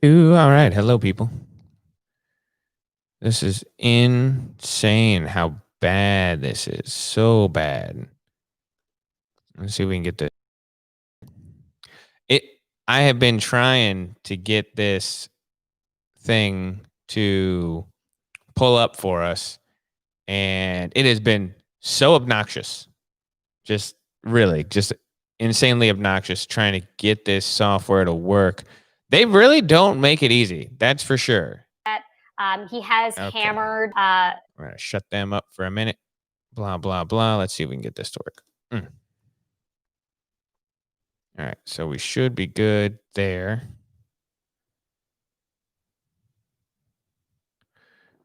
All right. Hello, people. This is insane how bad this is. So bad. Let's see if we can get this. It. I have been trying to get this thing to pull up for us, and it has been so obnoxious. Just really, just insanely obnoxious trying to get this software to work. They really don't make it easy. That's for sure. He has Okay. hammered. We're going to shut them up for a minute. Blah, blah, blah. Let's see if we can get this to work. All right. So we should be good there.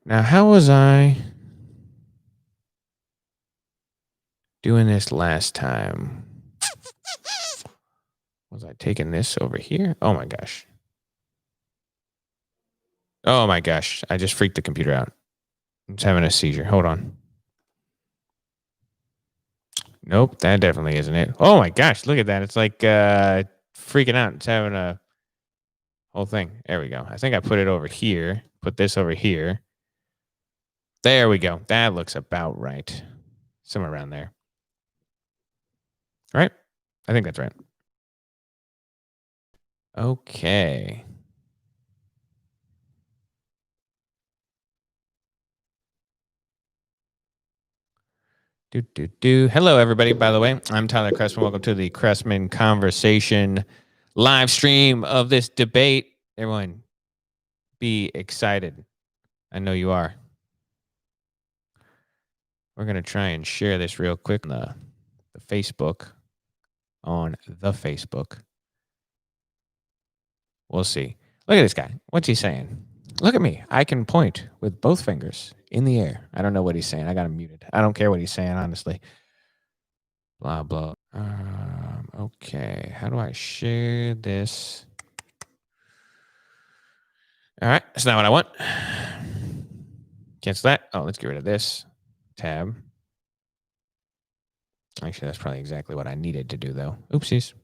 Now, how was I doing this last time? Was I taking this over here? Oh, my gosh. Oh, my gosh. I just freaked the computer out. It's having a seizure. Hold on. Nope, that definitely isn't it. Oh my gosh, look at that. It's like freaking out. It's having a whole thing. There we go. I think I put it over here. Put this over here. There we go. That looks about right. Somewhere around there. Right? I think that's right. Okay. Hello, everybody. By the way, I'm Tyler Chrestman. Welcome to the Chrestman Conversation live stream of this debate. Everyone, be excited. I know you are. We're going to try and share this real quick on the Facebook. On the Facebook. We'll see. Look at this guy. What's he saying? Look at me. I can point with both fingers in the air. I don't know what he's saying. I got him muted. I don't care what he's saying, honestly. Blah, blah. Okay. How do I share this? All right. That's not what I want. Cancel that. Oh, let's get rid of this. Tab. Actually, that's probably exactly what I needed to do, though. Oopsies.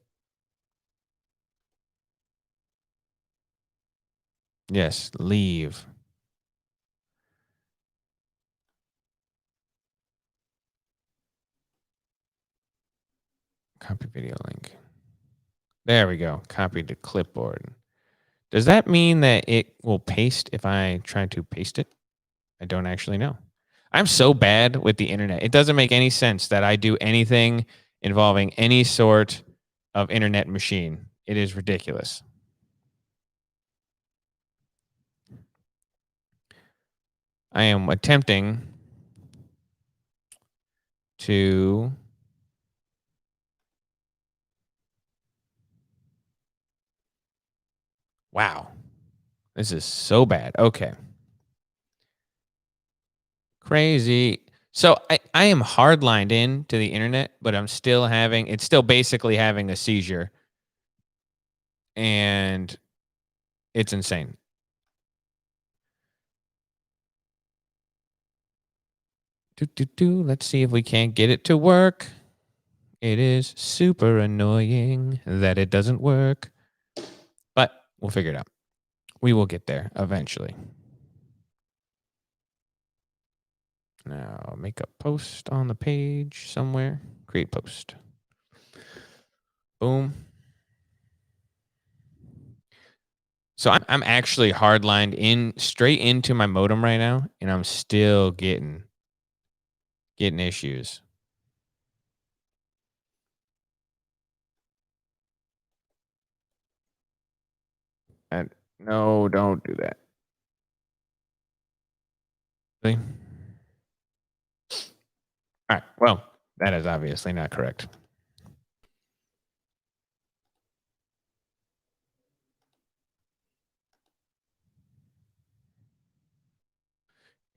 Yes, leave. Copy video link. There we go. Copy to clipboard. Does that mean that it will paste if I try to paste it? I don't actually know. I'm so bad with the internet. It doesn't make any sense that I do anything involving any sort of internet machine. It is ridiculous. I am attempting to wow. This is so bad. Okay. Crazy. So I am hardlined in to the internet, but I'm still having it's still basically having a seizure. And it's insane. Let's see if we can't get it to work. It is super annoying that it doesn't work. But we'll figure it out. We will get there eventually. Now, make a post on the page somewhere. Create post. Boom. So I'm actually hardlined in straight into my modem right now, and I'm still getting issues. And no, don't do that. Really? All right. Well, that is obviously not correct.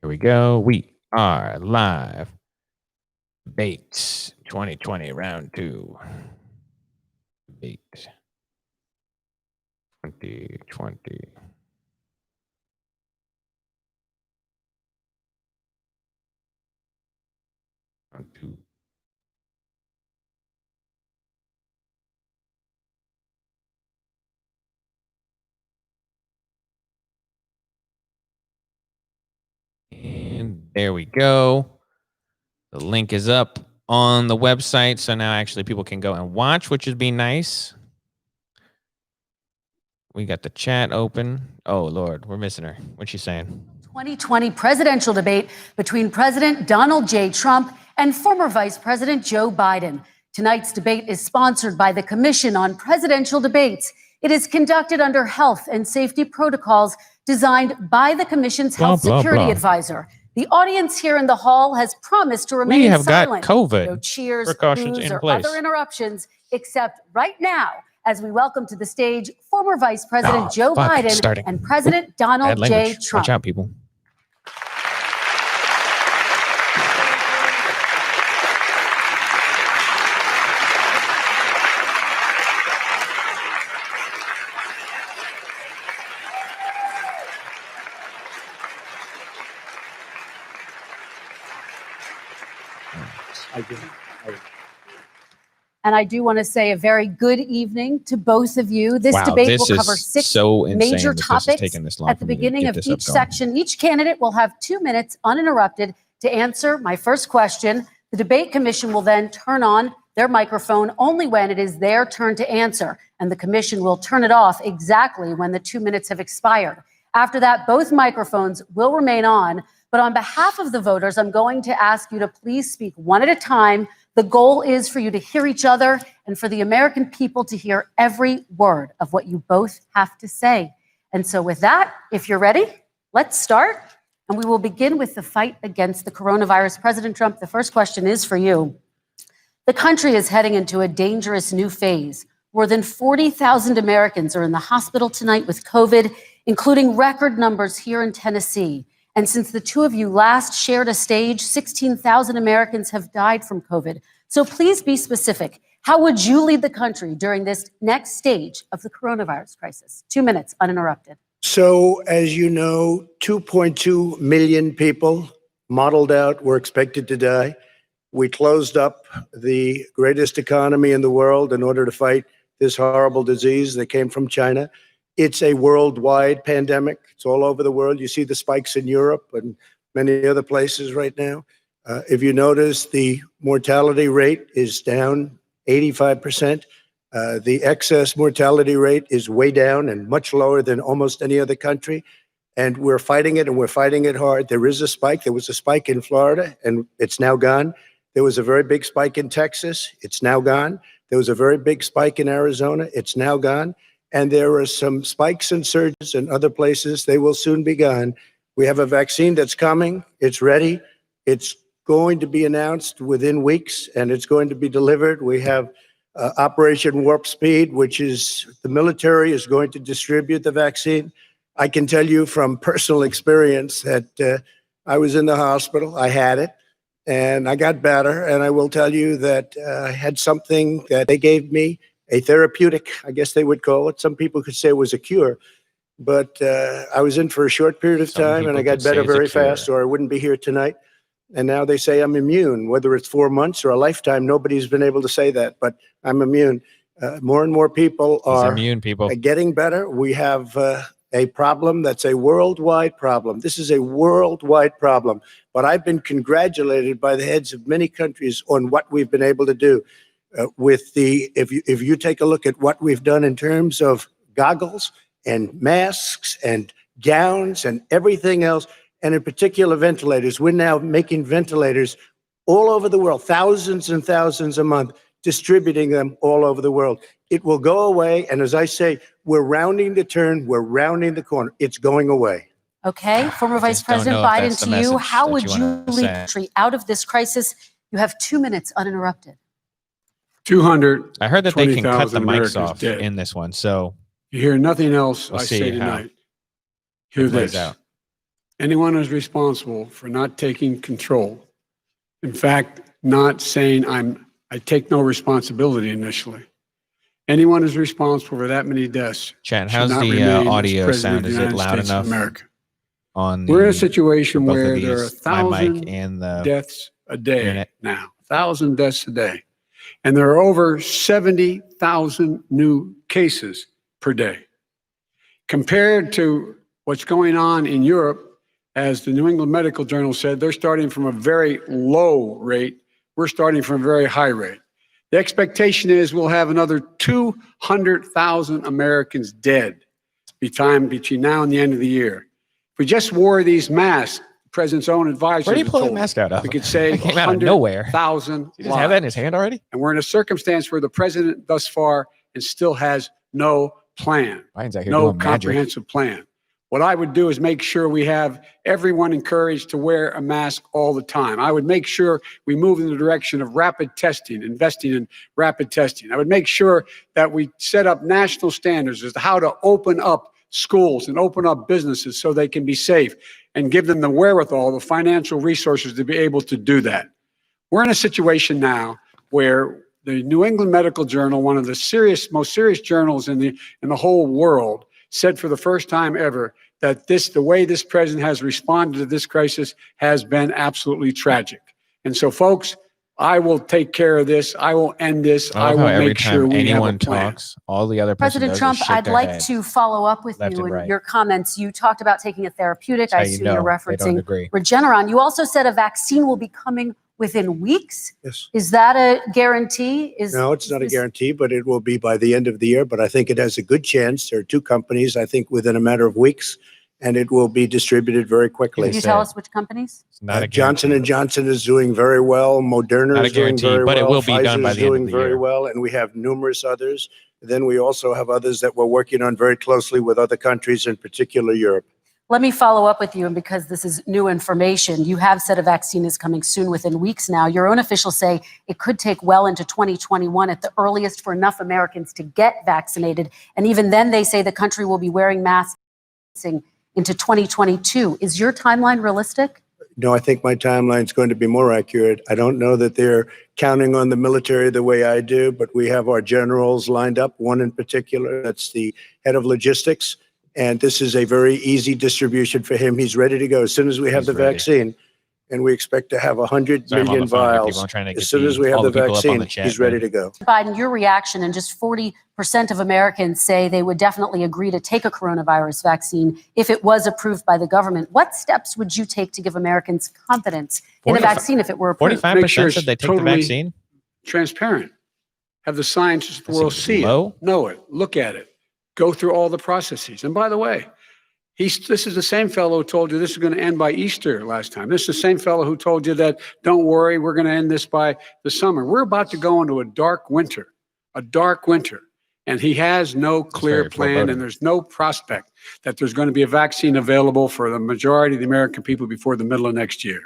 Here we go. We are live. Debates 2020 round 2. Debate 2020. Round 2. There we go. The link is up on the website, so now actually people can go and watch, which would be nice. We got the chat open. Oh, Lord, we're missing her. What's she saying? 2020 presidential debate between President Donald J. Trump and former Vice President Joe Biden. Tonight's debate is sponsored by the Commission on Presidential Debates. It is conducted under health and safety protocols designed by the Commission's health security advisor. The audience here in the hall has promised to remain silent. Got COVID no cheers, precautions boos, in or place. other interruptions, except right now, as we welcome to the stage former Vice President Joe Biden and President Donald J. Trump. Watch out, people. And I do want to say a very good evening to both of you. This debate will cover six major topics. At the beginning of each section, each candidate will have 2 minutes uninterrupted to answer my first question. The debate commission will then turn on their microphone only when it is their turn to answer, and the commission will turn it off exactly when the 2 minutes have expired. After that, both microphones will remain on, but on behalf of the voters, I'm going to ask you to please speak one at a time. The goal is for you to hear each other and for the American people to hear every word of what you both have to say. And so with that, if you're ready, let's start. And we will begin with the fight against the coronavirus. President Trump, the first question is for you. The country is heading into a dangerous new phase. More than 40,000 Americans are in the hospital tonight with COVID, including record numbers here in Tennessee. And since the two of you last shared a stage, 16,000 Americans have died from COVID. So please be specific. How would you lead the country during this next stage of the coronavirus crisis? 2 minutes uninterrupted. So, as you know, 2.2 million people modeled out were expected to die. We closed up the greatest economy in the world in order to fight this horrible disease that came from China. It's a worldwide pandemic. It's all over the world. You see the spikes in Europe and many other places right now. If you notice, the mortality rate is down 85%. The excess mortality rate is way down and much lower than almost any other country. And we're fighting it, and we're fighting it hard. There is a spike. There was a spike in Florida, and it's now gone. There was a very big spike in Texas. It's now gone. There was a very big spike in Arizona. It's now gone. And there are some spikes and surges in other places. They will soon be gone. We have a vaccine that's coming. It's ready. It's going to be announced within weeks, and it's going to be delivered. We have Operation Warp Speed, which is the military is going to distribute the vaccine. I can tell you from personal experience that I was in the hospital. I had it, and I got better. And I will tell you that I had something that they gave me, a therapeutic, I guess they would call it. Some people could say it was a cure, but I was in for a short period of time, and I got better very fast, or I wouldn't be here tonight. And now they say I'm immune, whether it's 4 months or a lifetime. Nobody's been able to say that, but I'm immune. More and more people are getting better. We have a problem that's a worldwide problem. This is a worldwide problem, but I've been congratulated by the heads of many countries on what we've been able to do. If you take a look at what we've done in terms of goggles and masks and gowns and everything else, and in particular ventilators, we're now making ventilators all over the world, thousands and thousands a month, distributing them all over the world. It will go away, and as I say, we're rounding the turn, we're rounding the corner. It's going away. Okay, former Vice President Biden, to you, how would you lead the country out of this crisis? You have 2 minutes uninterrupted. 200. I heard that they can cut the mics off in this one, so you hear nothing else I say tonight. Hear this. Anyone who's responsible for not taking control, in fact, not saying I take no responsibility initially. Anyone who's responsible for that many deaths. Chan, how's the audio sound? Is it loud enough? We're in a situation where there are 1,000 deaths a day now. 1,000 deaths a day. And there are over 70,000 new cases per day. Compared to what's going on in Europe, as the New England Medical Journal said, they're starting from a very low rate. We're starting from a very high rate. The expectation is we'll have another 200,000 Americans dead between now and the end of the year. If we just wore these masks, the president's own advisors, where do you pull the mask out of? We could save 100,000 lives. He just have that in his hand already? And we're in a circumstance where the president thus far and still has no plan, no comprehensive plan. What I would do is make sure we have everyone encouraged to wear a mask all the time. I would make sure we move in the direction of rapid testing, investing in rapid testing. I would make sure that we set up national standards as to how to open up schools and open up businesses so they can be safe and give them the wherewithal, the financial resources to be able to do that. We're in a situation now where the New England Medical Journal, one of the most serious journals in the whole world, said for the first time ever that the way this president has responded to this crisis has been absolutely tragic. And so, folks, I will take care of this. I will end this. I will make sure we have a plan. Talks, all the other President Trump, I'd like to follow up with you in your comments. You talked about taking a therapeutic. I assume you're referencing Regeneron. You also said a vaccine will be coming within weeks. Yes. Is that a guarantee? No, it's not a guarantee, but it will be by the end of the year. But I think it has a good chance. There are two companies, I think, within a matter of weeks, and it will be distributed very quickly. Can you tell us which companies? It's not a Johnson & Johnson is doing very well. Moderna is doing very well. But it will be done by the end of the year. Very well, and we have numerous others. Then we also have others that we're working on very closely with other countries, in particular Europe. Let me follow up with you, and because this is new information, you have said a vaccine is coming soon, within weeks now. Your own officials say it could take well into 2021 at the earliest for enough Americans to get vaccinated. And even then, they say the country will be wearing masks into 2022. Is your timeline realistic? No, I think my timeline is going to be more accurate. I don't know that they're counting on the military the way I do, but we have our generals lined up, one in particular, that's the head of logistics. And this is a very easy distribution for him. He's ready to go as soon as we have the vaccine. And we expect to have 100 million vials. As soon as we have the vaccine, he's ready to go. Biden, your reaction, and just 40% of Americans say they would definitely agree to take a coronavirus vaccine if it was approved by the government. What steps would you take to give Americans confidence in a vaccine if it were approved? 45% said they take the vaccine? Transparent. Have the scientists of the world see it, know it, look at it, go through all the processes. And by the way, this is the same fellow who told you this is going to end by Easter last time. This is the same fellow who told you that, don't worry, we're going to end this by the summer. We're about to go into a dark winter. And he has no clear plan, and there's no prospect that there's going to be a vaccine available for the majority of the American people before the middle of next year.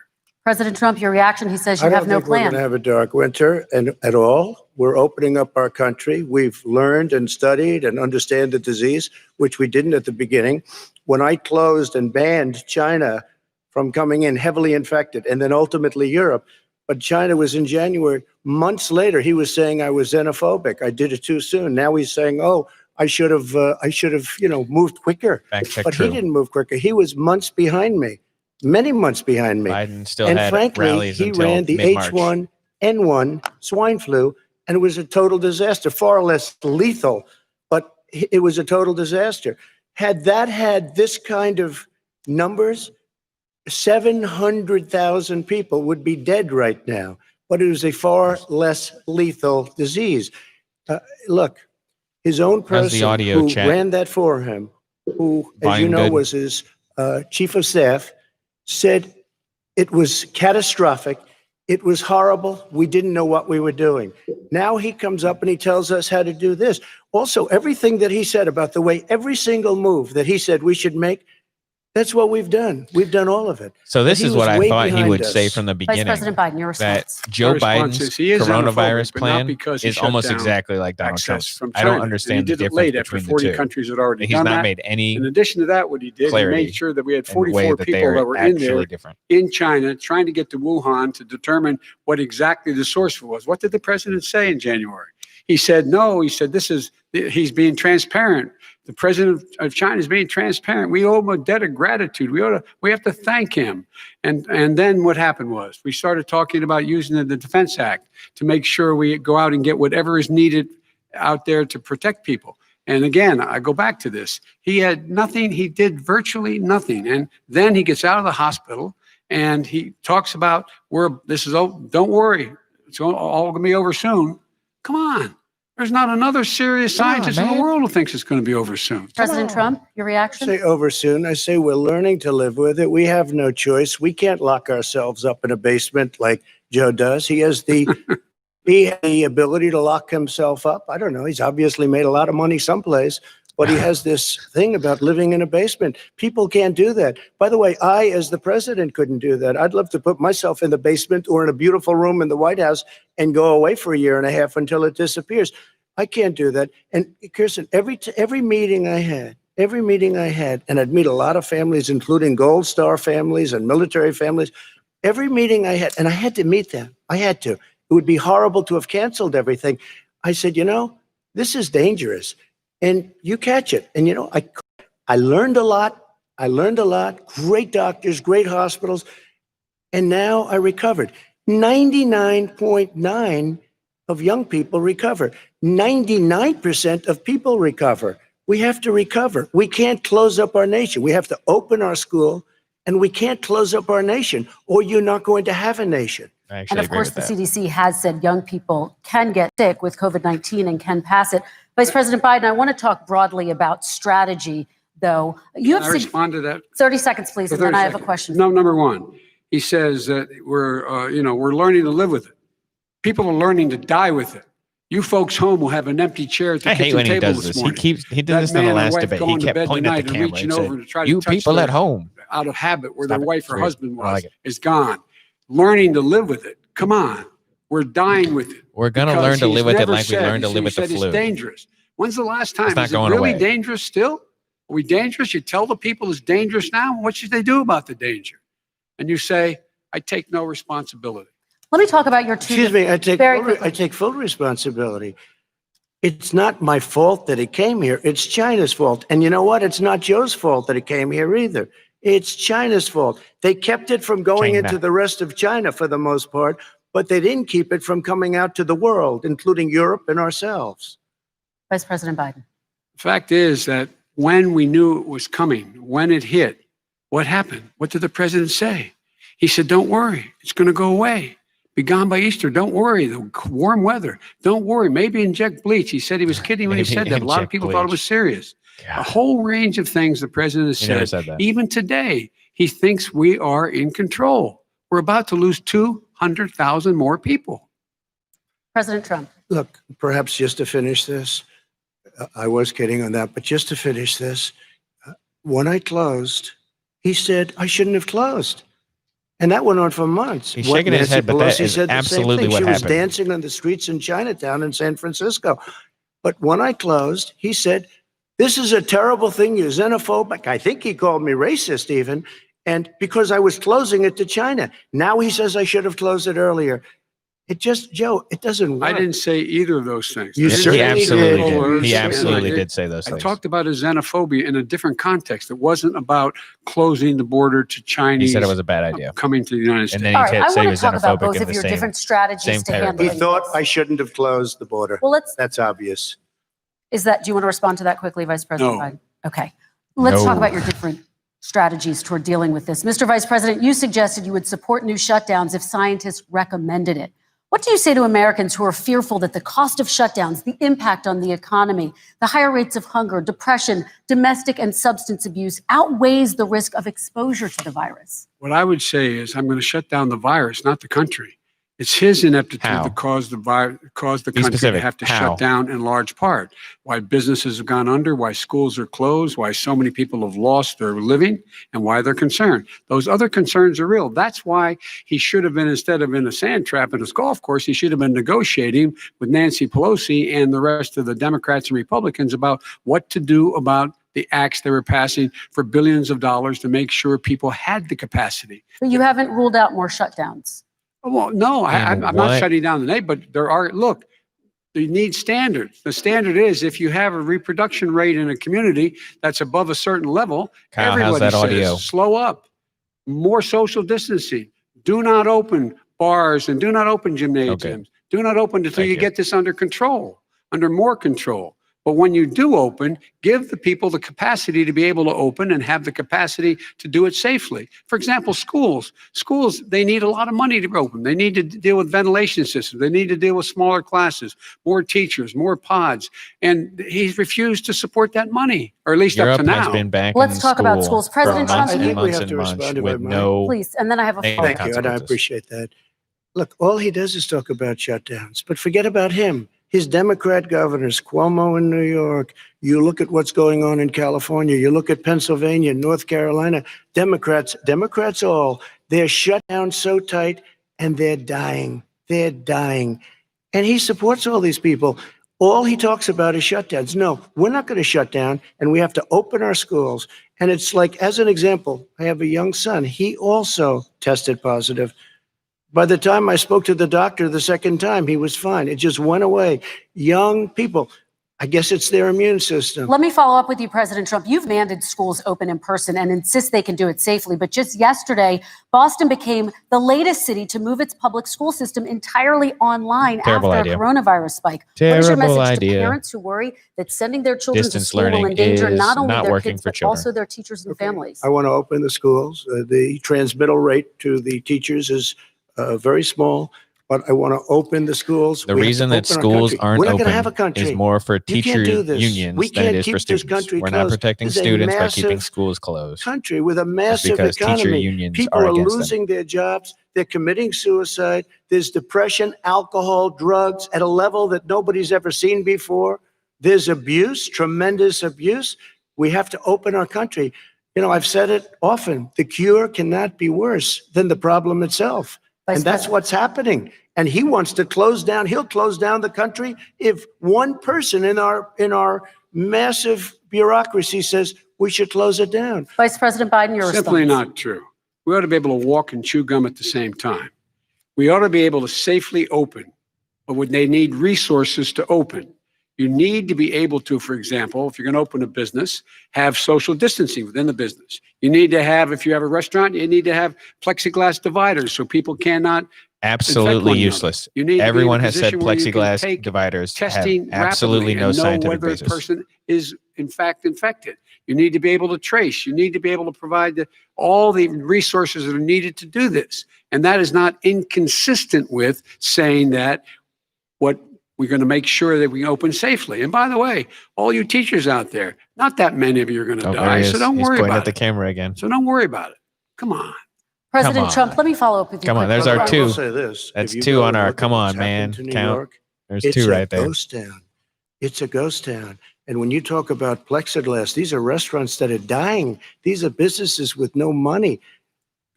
President Trump, your reaction, he says you have no plan. I don't think we're going to have a dark winter at all. We're opening up our country. We've learned and studied and understand the disease, which we didn't at the beginning. When I closed and banned China from coming in heavily infected, and then ultimately Europe, but China was in January. Months later, he was saying I was xenophobic. I did it too soon. Now he's saying, oh, I should have, moved quicker. But he didn't move quicker. He was months behind me. Many months behind me. Biden still had rallies he until ran the mid-March. H1N1 swine flu, and it was a total disaster, far less lethal, but it was a total disaster. Had that had this kind of numbers, 700,000 people would be dead right now, but it was a far less lethal disease. Look, his own person who ran that for him, who, as you know, was his chief of staff, said it was catastrophic. It was horrible. We didn't know what we were doing. Now he comes up and he tells us how to do this. Also, everything that he said about the way every single move that he said we should make, that's what we've done. We've done all of it. So this is what I thought he would say from the beginning. Vice President Biden, your response. That Joe Biden's coronavirus plan is almost exactly like Donald Trump's. I don't understand the difference between the two. Countries had already He's not made any. In addition to that, what he did, he made sure that we had 44 people that were in there in China trying to get to Wuhan to determine what exactly the source was. What did the president say in January? He said, no, he said, he's being transparent. The president of China is being transparent. We owe him a debt of gratitude. We have to thank him. And then what happened was we started talking about using the Defense Act to make sure we go out and get whatever is needed out there to protect people. And again, I go back to this. He had nothing. He did virtually nothing. And then he gets out of the hospital and he talks about don't worry. It's all going to be over soon. Come on. There's not another serious scientist in the world who thinks it's going to be over soon. President Trump, your reaction? I say over soon. I say we're learning to live with it. We have no choice. We can't lock ourselves up in a basement like Joe does. He has the ability to lock himself up. I don't know. He's obviously made a lot of money someplace, but he has this thing about living in a basement. People can't do that. By the way, I, as the president, couldn't do that. I'd love to put myself in the basement or in a beautiful room in the White House and go away for a year and a half until it disappears. I can't do that. And Kirsten, every meeting I had, and I'd meet a lot of families, including Gold Star families and military families, every meeting I had, and I had to meet them. I had to. It would be horrible to have canceled everything. I said, this is dangerous. And you catch it. And, I learned a lot. Great doctors, great hospitals. And now I recovered. 99.9 of young people recover. 99% of people recover. We have to recover. We can't close up our nation. We have to open our school, and we can't close up our nation, or you're not going to have a nation. And of course, the CDC has said young people can get sick with COVID-19 and can pass it. Vice President Biden, I want to talk broadly about strategy, though. Can I respond to that? 30 seconds, please, and then I have a question. No, number one, he says that we're learning to live with it. People are learning to die with it. You folks home will have an empty chair at the kitchen table this morning. He did this in the last debate. He kept pointing at the camera and said, "You people at home." Out of habit, where their wife or husband is gone. Learning to live with it. Come on. We're dying with it. We're going to learn to live with it like we learned to live with the flu. It's dangerous. When's the last time? Is it really dangerous still? Are we dangerous? You tell the people it's dangerous now? What should they do about the danger? And you say, I take no responsibility. Let me talk about your two. Excuse me, I take full responsibility. It's not my fault that it came here. It's China's fault. And you know what? It's not Joe's fault that it came here either. It's China's fault. They kept it from going into the rest of China for the most part, but they didn't keep it from coming out to the world, including Europe and ourselves. Vice President Biden. The fact is that when we knew it was coming, when it hit, what happened? What did the president say? He said, don't worry, it's going to go away. Be gone by Easter. Don't worry, the warm weather. Don't worry, maybe inject bleach. He said he was kidding when he said that. A lot of people thought it was serious. Yeah. A whole range of things the president has said. Even today, he thinks we are in control. We're about to lose 200,000 more people. President Trump. Look, perhaps just to finish this, I was kidding on that, but just to finish this, when I closed, he said I shouldn't have closed. And that went on for months. He's shaking his head, but that is absolutely what happened. She was dancing on the streets in Chinatown in San Francisco. But when I closed, he said, this is a terrible thing. You're xenophobic. I think he called me racist even. And because I was closing it to China. Now he says I should have closed it earlier. It just, Joe, it doesn't work. I didn't say either of those things. He absolutely did. He absolutely did say those things. I talked about his xenophobia in a different context. It wasn't about closing the border to Chinese. He said it was a bad idea. Coming to the United States. And then he said he was xenophobic about both of your different strategies to handle it. He thought I shouldn't have closed the border. Well, that's obvious. Do you want to respond to that quickly, Vice President Biden? Okay. Let's talk about your different strategies toward dealing with this. Mr. Vice President, you suggested you would support new shutdowns if scientists recommended it. What do you say to Americans who are fearful that the cost of shutdowns, the impact on the economy, the higher rates of hunger, depression, domestic and substance abuse outweighs the risk of exposure to the virus? What I would say is I'm going to shut down the virus, not the country. It's his ineptitude that caused the country to have to shut down in large part. Why businesses have gone under, why schools are closed, why so many people have lost their living, and why they're concerned. Those other concerns are real. That's why he should have been, instead of in a sand trap in his golf course, he should have been negotiating with Nancy Pelosi and the rest of the Democrats and Republicans about what to do about the acts they were passing for billions of dollars to make sure people had the capacity. But you haven't ruled out more shutdowns. Well, no, I'm not shutting down the name, but you need standards. The standard is if you have a reproduction rate in a community that's above a certain level, everybody says, slow up, more social distancing, do not open bars and do not open gymnasiums, do not open until you get this under control, under more control. But when you do open, give the people the capacity to be able to open and have the capacity to do it safely. For example, schools. Schools, they need a lot of money to open. They need to deal with ventilation systems. They need to deal with smaller classes, more teachers, more pods. And he's refused to support that money, or at least Europe up to has now. been back Let's in talk about school schools. President for Trump, months I and think we months have and to months respond to with my no please, and then I have a negative Thank you, and I consequences. appreciate that. Look, all he does is talk about shutdowns, but forget about him. His Democrat governors, Cuomo in New York, you look at what's going on in California, you look at Pennsylvania, North Carolina, Democrats all, they're shut down so tight and they're dying. They're dying. And he supports all these people. All he talks about is shutdowns. No, we're not going to shut down, and we have to open our schools. And it's like, as an example, I have a young son. He also tested positive. By the time I spoke to the doctor the second time, he was fine. It just went away. Young people, I guess it's their immune system. Let me follow up with you, President Trump. You've mandated schools open in person and insist they can do it safely. But just yesterday, Boston became the latest city to move its public school system entirely online after a coronavirus spike. What is your message to parents who worry that sending their children to school will endanger not only their kids, but also their teachers and families? I want to open the schools. The transmittal rate to the teachers is very small, but I want to open the schools. The reason that schools aren't open is more for teacher unions than it is for students. We're not protecting students by keeping schools closed. Country with a massive economy. People are losing their jobs. They're committing suicide. There's depression, alcohol, drugs at a level that nobody's ever seen before. There's abuse, tremendous abuse. We have to open our country. You know, I've said it often. The cure cannot be worse than the problem itself. And that's what's happening. And he wants to close down. He'll close down the country if one person in our massive bureaucracy says we should close it down. Vice President Biden, your response. Simply not true. We ought to be able to walk and chew gum at the same time. We ought to be able to safely open, but would they need resources to open? You need to be able to, for example, if you're going to open a business, have social distancing within the business. You need to have, if you have a restaurant, you need to have plexiglass dividers so people cannot. Absolutely useless. Everyone has said plexiglass dividers have absolutely no scientific basis. Whether a person is in fact infected. You need to be able to trace. You need to be able to provide all the resources that are needed to do this. And that is not inconsistent with saying that we're going to make sure that we open safely. And by the way, all you teachers out there, not that many of you are going to die, so don't worry about it. He's pointing at the camera again. So don't worry about it. Come on. President Trump, let me follow up with you. Come on, there's our two. I will say this. That's two on our, come on, man, count. There's two right there. It's a ghost town. It's a ghost town. And when you talk about plexiglass, these are restaurants that are dying. These are businesses with no money.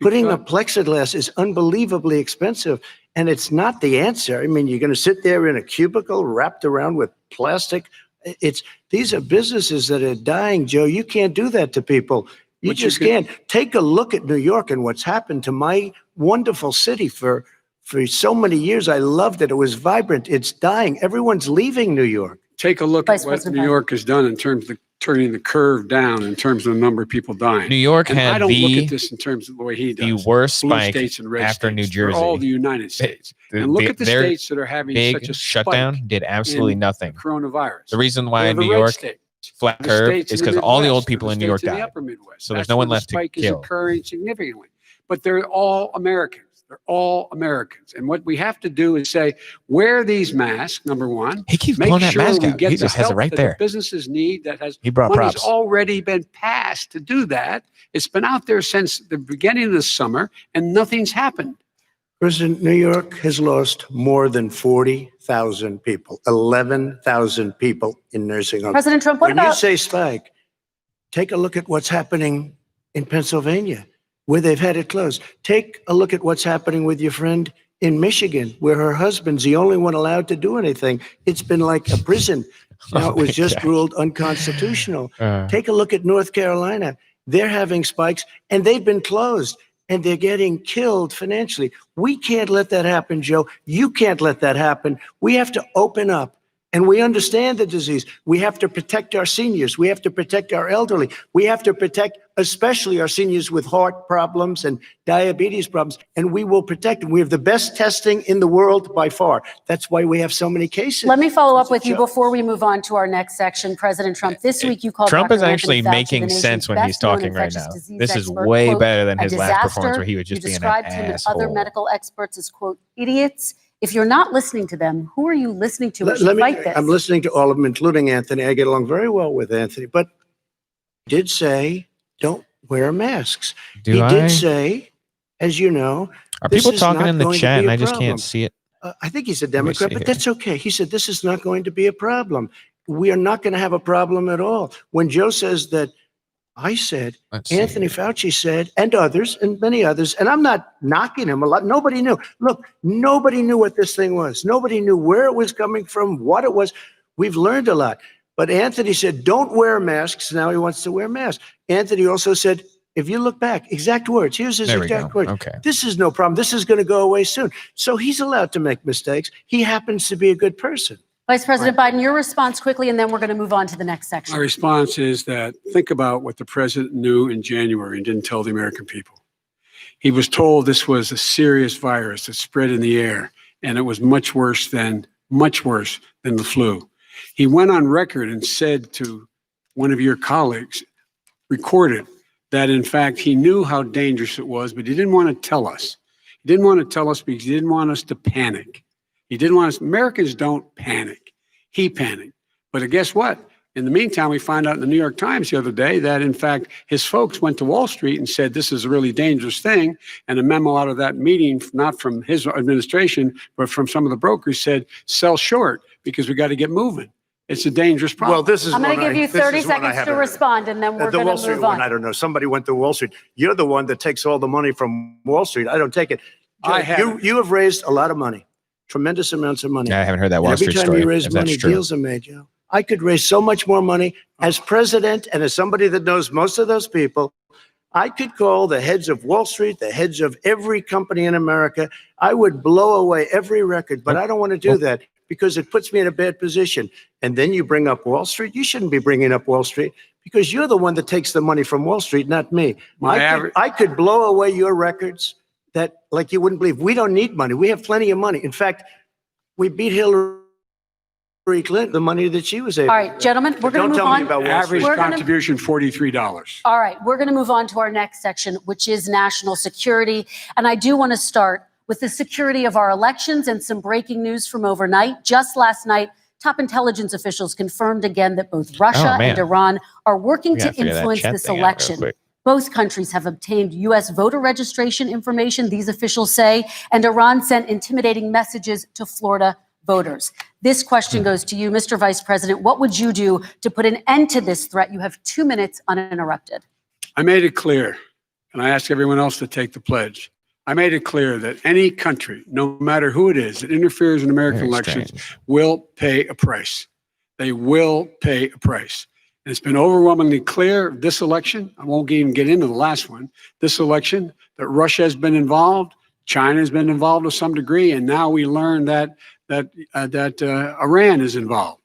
Putting up plexiglass is unbelievably expensive, and it's not the answer. I mean, you're going to sit there in a cubicle wrapped around with plastic. These are businesses that are dying, Joe. You can't do that to people. You just can't. Take a look at New York and what's happened to my wonderful city for so many years. I loved it. It was vibrant. It's dying. Everyone's leaving New York. Take a look at what New York has done in terms of turning the curve down in terms of the number of people dying. New York had I don't look at this in terms of the way he does. The worst spike after New Jersey. All the United States. And look at the states that are having such a shutdown did absolutely nothing. Coronavirus. The reason why New York flat curve is because all the old people in New York died. So there's no one left to kill. The spike is occurring significantly. But they're all Americans. They're all Americans. And what we have to do is say, wear these masks, number one. He keeps pulling that mask out. He just has it right there. The businesses need that has money's already been passed to do that. It's been out there since the beginning of the summer, and nothing's happened. President, New York has lost more than 40,000 people, 11,000 people in nursing homes. President Trump, when you say spike, take a look at what's happening in Pennsylvania, where they've had it closed. Take a look at what's happening with your friend in Michigan, where her husband's the only one allowed to do anything. It's been like a prison. Now it was just ruled unconstitutional. Take a look at North Carolina. They're having spikes, and they've been closed, and they're getting killed financially. We can't let that happen, Joe. You can't let that happen. We have to open up. And we understand the disease. We have to protect our seniors. We have to protect our elderly. We have to protect especially our seniors with heart problems and diabetes problems. And we will protect them. We have the best testing in the world by far. That's why we have so many cases. Let me follow up with you before we move on to our next section. President Trump, this week you called Trump Dr. is actually Anthony Fauci making the sense when he's nation's best-known talking right infectious now. disease This is expert, way quote, better than a his last disaster. performance where he was just You being an described him and other asshole. medical experts as, quote, idiots. If you're not listening to them, who are you listening to as you fight this? I'm listening to all of them, including Anthony. I get along very well with Anthony, but he did say, don't wear masks. He did say, as you know, are people talking in the chat and I just can't see it? I think he's a Democrat, but that's okay. He said, this is not going to be a problem. We are not going to have a problem at all. When Joe says that, I said, Anthony Fauci said, and others, and many others, and I'm not knocking him a lot. Nobody knew. Look, nobody knew what this thing was. Nobody knew where it was coming from, what it was. We've learned a lot. But Anthony said, don't wear masks. Now he wants to wear masks. Anthony also said, if you look back, exact words, here's his exact words. Okay. This is no problem. This is going to go away soon. So he's allowed to make mistakes. He happens to be a good person. Vice President Biden, your response quickly, and then we're going to move on to the next section. My response is that think about what the president knew in January and didn't tell the American people. He was told this was a serious virus that spread in the air, and it was much worse than the flu. He went on record and said to one of your colleagues, recorded, that in fact he knew how dangerous it was, but he didn't want to tell us. He didn't want to tell us because he didn't want us to panic. He didn't want us, Americans don't panic. He panicked. But guess what? In the meantime, we find out in the New York Times the other day that, in fact, his folks went to Wall Street and said this is a really dangerous thing. And a memo out of that meeting, not from his administration, but from some of the brokers, said sell short because we got to get moving. It's a dangerous problem. Well, this is I'm going to give you 30 seconds to respond, and then we're going to move on. I don't know. Somebody went to Wall Street. You're the one that takes all the money from Wall Street. I don't take it. You have raised a lot of money. Tremendous amounts of money. Yeah, I haven't heard that Wall Street story. Every time you raise money, deals are made, Joe. I could raise so much more money as president and as somebody that knows most of those people. I could call the heads of Wall Street, the heads of every company in America. I would blow away every record, but I don't want to do that because it puts me in a bad position. And then you bring up Wall Street. You shouldn't be bringing up Wall Street because you're the one that takes the money from Wall Street, not me. I could blow away your records that like you wouldn't believe. We don't need money. We have plenty of money. In fact, we beat Hillary Clinton, the money that she was able to. All right, gentlemen, we're going to move on. Average contribution, $43. All right, we're going to move on to our next section, which is national security. And I do want to start with the security of our elections and some breaking news from overnight. Just last night, top intelligence officials confirmed again that both Russia and Iran are working to influence this election. Both countries have obtained U.S. voter registration information, these officials say, and Iran sent intimidating messages to Florida voters. This question goes to you, Mr. Vice President. What would you do to put an end to this threat? You have 2 minutes uninterrupted. I made it clear, and I ask everyone else to take the pledge. I made it clear that any country, no matter who it is, that interferes in American elections will pay a price. They will pay a price. And it's been overwhelmingly clear this election, I won't even get into the last one, this election, that Russia has been involved, China has been involved to some degree, and now we learn that Iran is involved.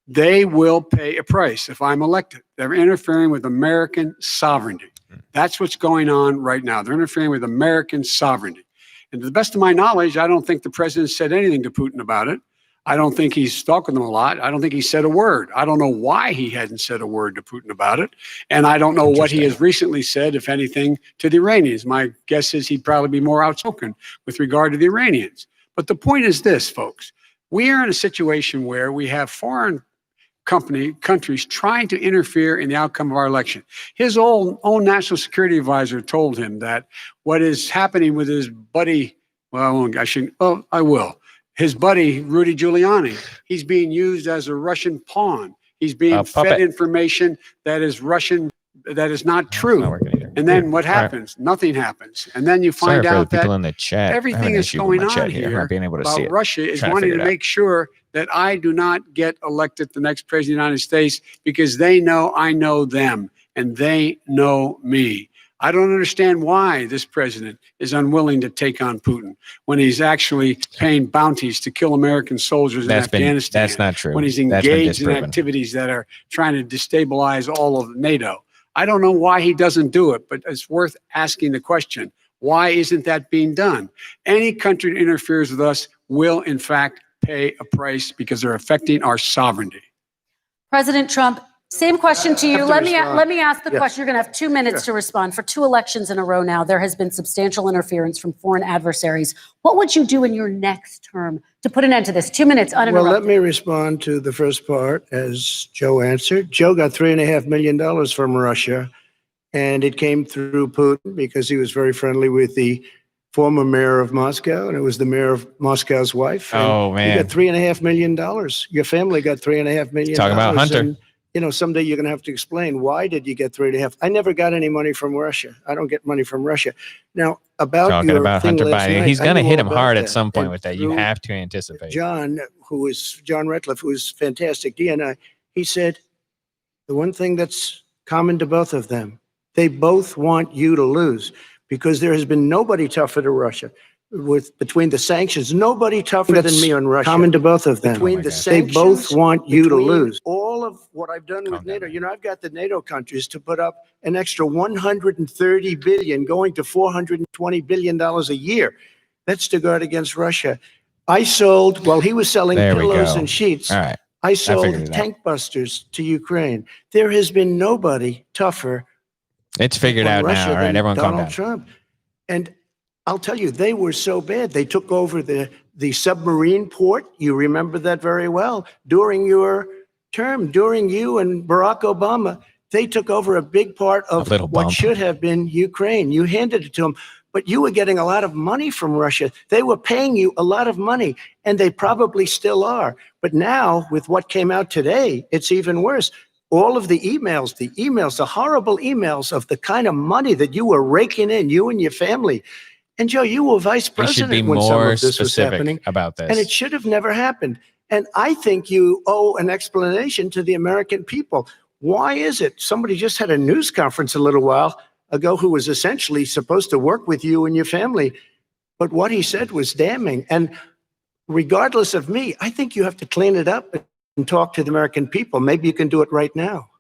They will pay a price if I'm elected. They're interfering with American sovereignty. That's what's going on right now. They're interfering with American sovereignty. And to the best of my knowledge, I don't think the president said anything to Putin about it. I don't think he's talking to them a lot. I don't think he said a word. I don't know why he hadn't said a word to Putin about it. And I don't know what he has recently said, if anything, to the Iranians. My guess is he'd probably be more outspoken with regard to the Iranians. But the point is this, folks. We are in a situation where we have foreign countries trying to interfere in the outcome of our election. His own national security advisor told him that what is happening with his buddy, I will. His buddy, Rudy Giuliani, he's being used as a Russian pawn. He's being fed information that is Russian, that is not true. And then what happens? Nothing happens. And then you find out that in the chat. Everything that's going on here about Russia is wanting to make sure that I do not get elected the next president of the United States because they know I know them and they know me. I don't understand why this president is unwilling to take on Putin when he's actually paying bounties to kill American soldiers in Afghanistan. That's not true. When he's engaged in activities that are trying to destabilize all of NATO. I don't know why he doesn't do it, but it's worth asking the question. Why isn't that being done? Any country that interferes with us will, in fact, pay a price because they're affecting our sovereignty. President Trump, same question to you. Let me ask the question. You're going to have 2 minutes to respond. For 2 elections in a row now, there has been substantial interference from foreign adversaries. What would you do in your next term to put an end to this? 2 minutes uninterrupted. Well, let me respond to the first part as Joe answered. Joe got $3.5 million from Russia, and it came through Putin because he was very friendly with the former mayor of Moscow, and it was the mayor of Moscow's wife. Oh, man. You got $3.5 million. Your family got $3.5 million. Talking about Hunter. And, you know, someday you're going to have to explain, why did you get 3.5? I never got any money from Russia. I don't get money from Russia. Now, about talking about Hunter Biden, he's going to hit him hard at some point and with that. You have to anticipate. John Ratcliffe, who is fantastic, DNI, he said, the one thing that's common to both of them, they both want you to lose, because there has been nobody tougher to Russia. Between the sanctions, nobody tougher than me on Russia. Common to both of them. Between the sanctions, they both want you to lose. All of what I've done with NATO, you know, I've got the NATO countries to put up an extra $130 billion, going to $420 billion a year. That's to guard against Russia. I sold, while he was selling pillows and sheets, all right. I sold tank busters to Ukraine. There has been nobody tougher. It's figured out now. All right, everyone calm down. Trump. And I'll tell you, they were so bad. They took over the submarine port. You remember that very well. During your term, during you and Barack Obama, they took over a big part of what should have been Ukraine. You handed it to them, but you were getting a lot of money from Russia. They were paying you a lot of money, and they probably still are. But now, with what came out today, it's even worse. All of the emails, the horrible emails of the kind of money that you were raking in, you and your family. And Joe, you were vice president when some of this was happening. About this. And it should have never happened. And I think you owe an explanation to the American people. Why is it? Somebody just had a news conference a little while ago who was essentially supposed to work with you and your family. But what he said was damning. And regardless of me, I think you have to clean it up and talk to the American people. Maybe you can do it right now.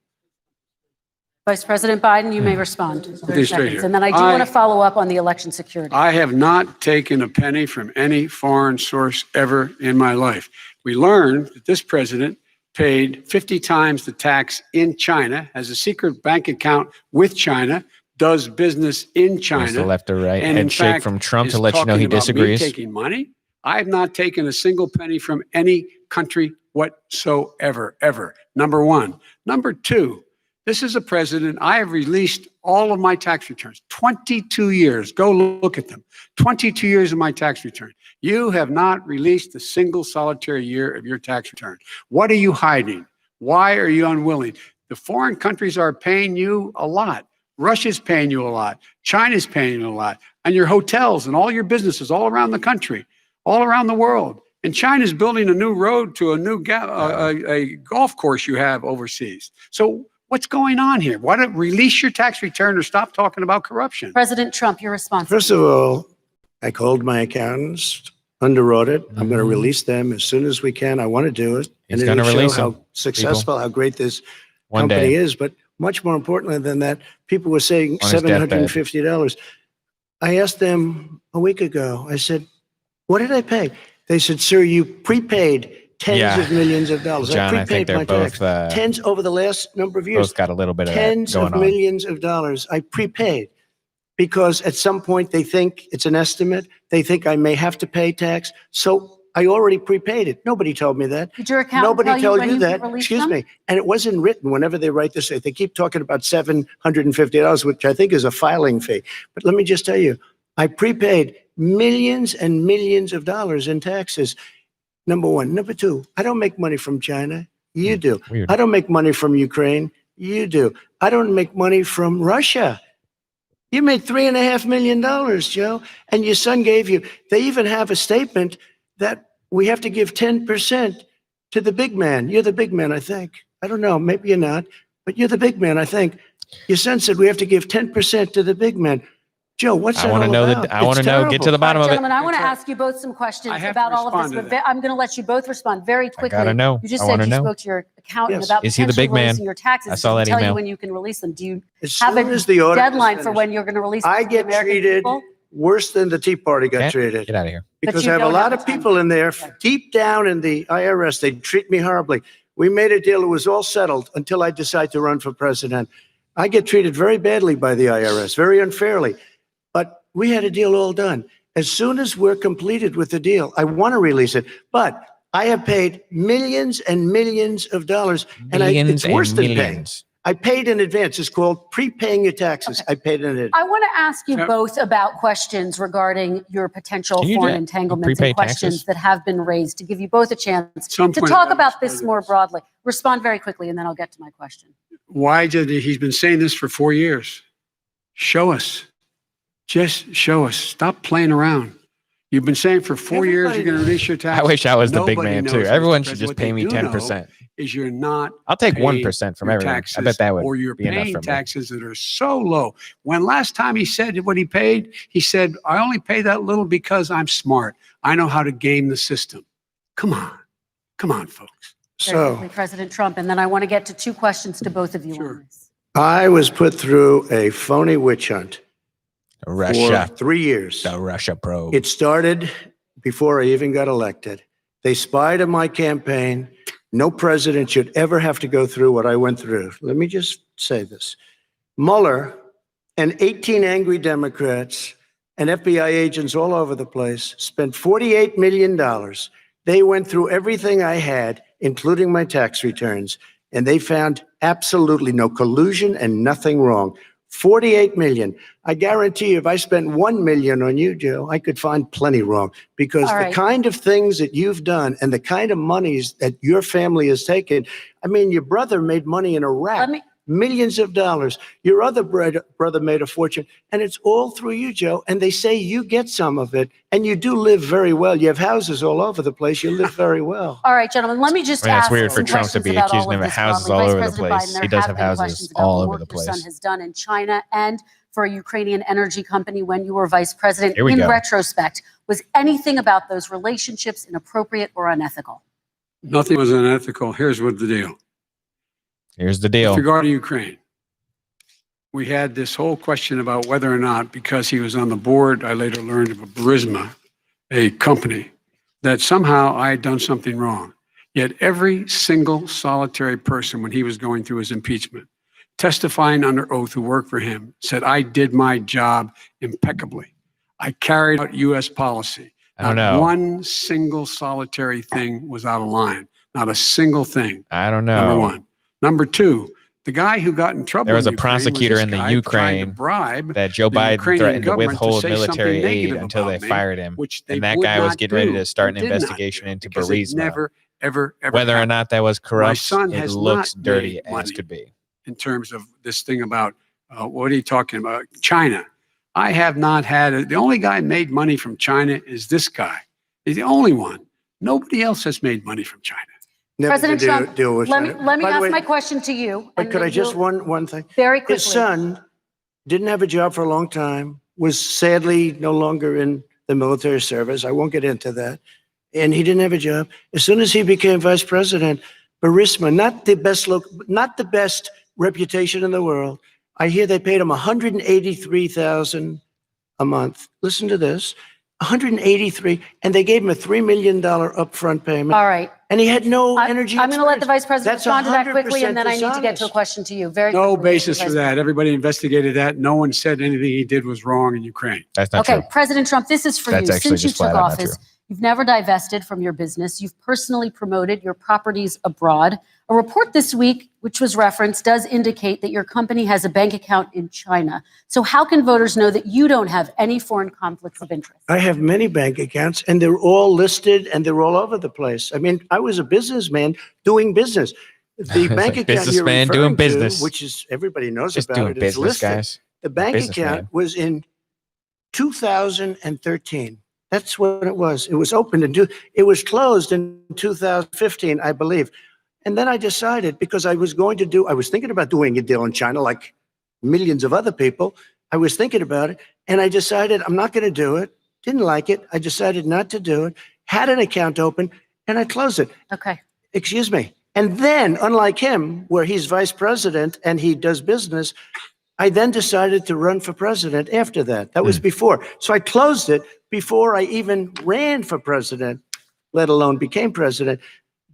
Vice President Biden, you may respond. And then I do want to follow up on the election security. I have not taken a penny from any foreign source ever in my life. We learned that this president paid 50 times the tax in China, has a secret bank account with China, does business in China. The left or right head shake from Trump to let you know he disagrees. Taking money. I have not taken a single penny from any country whatsoever, ever. Number one. Number two, this is a president. I have released all of my tax returns, 22 years. Go look at them. 22 years of my tax return. You have not released a single solitary year of your tax return. What are you hiding? Why are you unwilling? The foreign countries are paying you a lot. Russia's paying you a lot. China's paying you a lot. And your hotels and all your businesses all around the country, all around the world. And China's building a new road to a new a golf course you have overseas. So what's going on here? Why don't release your tax return or stop talking about corruption? President Trump, your response. First of all, I called my accountants, underwrote it. I'm going to release them as soon as we can. I want to do it. He's going to release how successful, how great this company is. But much more importantly than that, people were saying $750. I asked them a week ago, I said, what did I pay? They said, sir, you prepaid tens of millions of dollars. John, I prepaid my tax. Tens over the last number of years. Both got a little bit of tens of millions of dollars I prepaid because at some point they think it's an estimate. They think I may have to pay tax. So I already prepaid it. Nobody told me that. Did your accountant Nobody told you that. Excuse me. And it wasn't written. Whenever they write this, they keep talking about $750, which I think is a filing fee. But let me just tell you, I prepaid millions and millions of dollars in taxes. Number one. Number two, I don't make money from China. You do. Weird. I don't make money from Ukraine. You do. I don't make money from Russia. You made $3.5 million, Joe, and your son gave you. They even have a statement that we have to give 10% to the big man. You're the big man, I think. I don't know. Maybe you're not, but you're the big man, I think. Your son said we have to give 10% to the big man. Joe, what's that all about? I want to know, get to the bottom of it. Gentlemen, I want to ask you both some questions about all of this, but I'm going to let you both respond very quickly. I gotta know. You just said you spoke to your accountant about Is he the big man? your taxes. I saw that tell email. you when you can release them. Do you As have soon a as the audit is deadline for finished, when you're going to release them I to the get American treated people? worse than the Tea Party got treated. Get out of here. Because you I have a don't lot have of the time. people in there deep down in the IRS. They treat me horribly. We made a deal. It was all settled until I decide to run for president. I get treated very badly by the IRS, very unfairly. But we had a deal all done. As soon as we're completed with the deal, I want to release it. But I have paid millions and millions of dollars. It's worse than paying. I paid in advance. It's called prepaying your taxes. I paid in advance. I want to ask you both about questions regarding your potential foreign entanglements and questions that have been raised, to give you both a chance to talk about this more broadly. Respond very quickly, and then I'll get to my question. Why did he's been saying this for 4 years? Show us. Just show us. Stop playing around. You've been saying for 4 years you're going to release your taxes. I wish I was the big man too. Everyone should just pay me 10%. Is you're not. I'll take 1% from everyone. I bet that would or you're be enough paying for me. taxes that are so low. When last time he said what he paid, he said, I only pay that little because I'm smart. I know how to game the system. Come on, folks. Very quickly, President Trump, and then I want to get to two questions to both of you on this. I was put through a phony witch hunt Russia. for 3 years. The Russia probe. It started before I even got elected. They spied on my campaign. No president should ever have to go through what I went through. Let me just say this. Mueller and 18 angry Democrats and FBI agents all over the place spent $48 million. They went through everything I had, including my tax returns, and they found absolutely no collusion and nothing wrong. 48 million. I guarantee you, if I spent 1 million on you, Joe, I could find plenty wrong, because the kind of things that you've done and the kind of monies that your family has taken. I mean, your brother made money in Iraq, millions of dollars. Your other brother made a fortune, and it's all through you, Joe. And they say you get some of it, and you do live very well. You have houses all over the place. You live very well. All right, gentlemen, let me just ask. It's weird for Trump to be accusing him of houses all over the place. He does have houses all over the place. Your son has done in China and for a Ukrainian energy company when you were vice president. Here we in go. retrospect, was anything about those relationships inappropriate or unethical? Nothing was unethical. Here's what the deal. Here's the deal. With regard to Ukraine, we had this whole question about whether or not, because he was on the board, I later learned of a Burisma, a company, that somehow I had done something wrong. Yet every single solitary person, when he was going through his impeachment, testifying under oath who worked for him, said, I did my job impeccably. I carried out U.S. policy. I don't know. One single solitary thing was out of line. Not a single thing. I don't know. Number one. Number two, the guy who got in trouble. There was a prosecutor in the Ukraine that Joe Biden threatened to whethold military aid until they fired him. And that guy was getting ready to start an investigation into Burisma. Ever Whether or not that was corrupt, son it has looks not dirty made as money. could be. In terms of this thing about, what are you talking about? China. I have not had, the only guy made money from China is this guy. He's the only one. Nobody else has made money from China. President Trump, let me ask my question to you. But could I just one thing? Very quickly. His son didn't have a job for a long time, was sadly no longer in the military service. I won't get into that. And he didn't have a job. As soon as he became vice president, Burisma, not the best reputation in the world. I hear they paid him $183,000 a month. Listen to this. 183, and they gave him a $3 million upfront payment. All right. And he had no energy. I'm going to let the vice president respond to that quickly, and then I need to get dishonest. to a question to you. Very No quickly, basis for that. Everybody investigated that. No one said anything he did was wrong in Ukraine. That's not true. President Trump, this is for That's you. actually Since you just took flat out not office, true. you've never divested from your business. You've personally promoted your properties abroad. A report this week, which was referenced, does indicate that your company has a bank account in China. So how can voters know that you don't have any foreign conflicts of interest? I have many bank accounts, and they're all listed, and they're all over the place. I mean, I was a businessman doing business. The bank account you're businessman doing referring business. to, which is everybody knows Just about doing it, it's business, listed. guys. The bank Businessman. account was in 2013. That's what it was. It was opened it was closed in 2015, I believe. And then I decided, because I was thinking about doing a deal in China, like millions of other people. I was thinking about it, and I decided I'm not going to do it. Didn't like it. I decided not to do it. Had an account open, and I closed it. Okay. Excuse me. And then, unlike him, where he's vice president and he does business, I then decided to run for president after that. That was before. So I closed it before I even ran for president, let alone became president.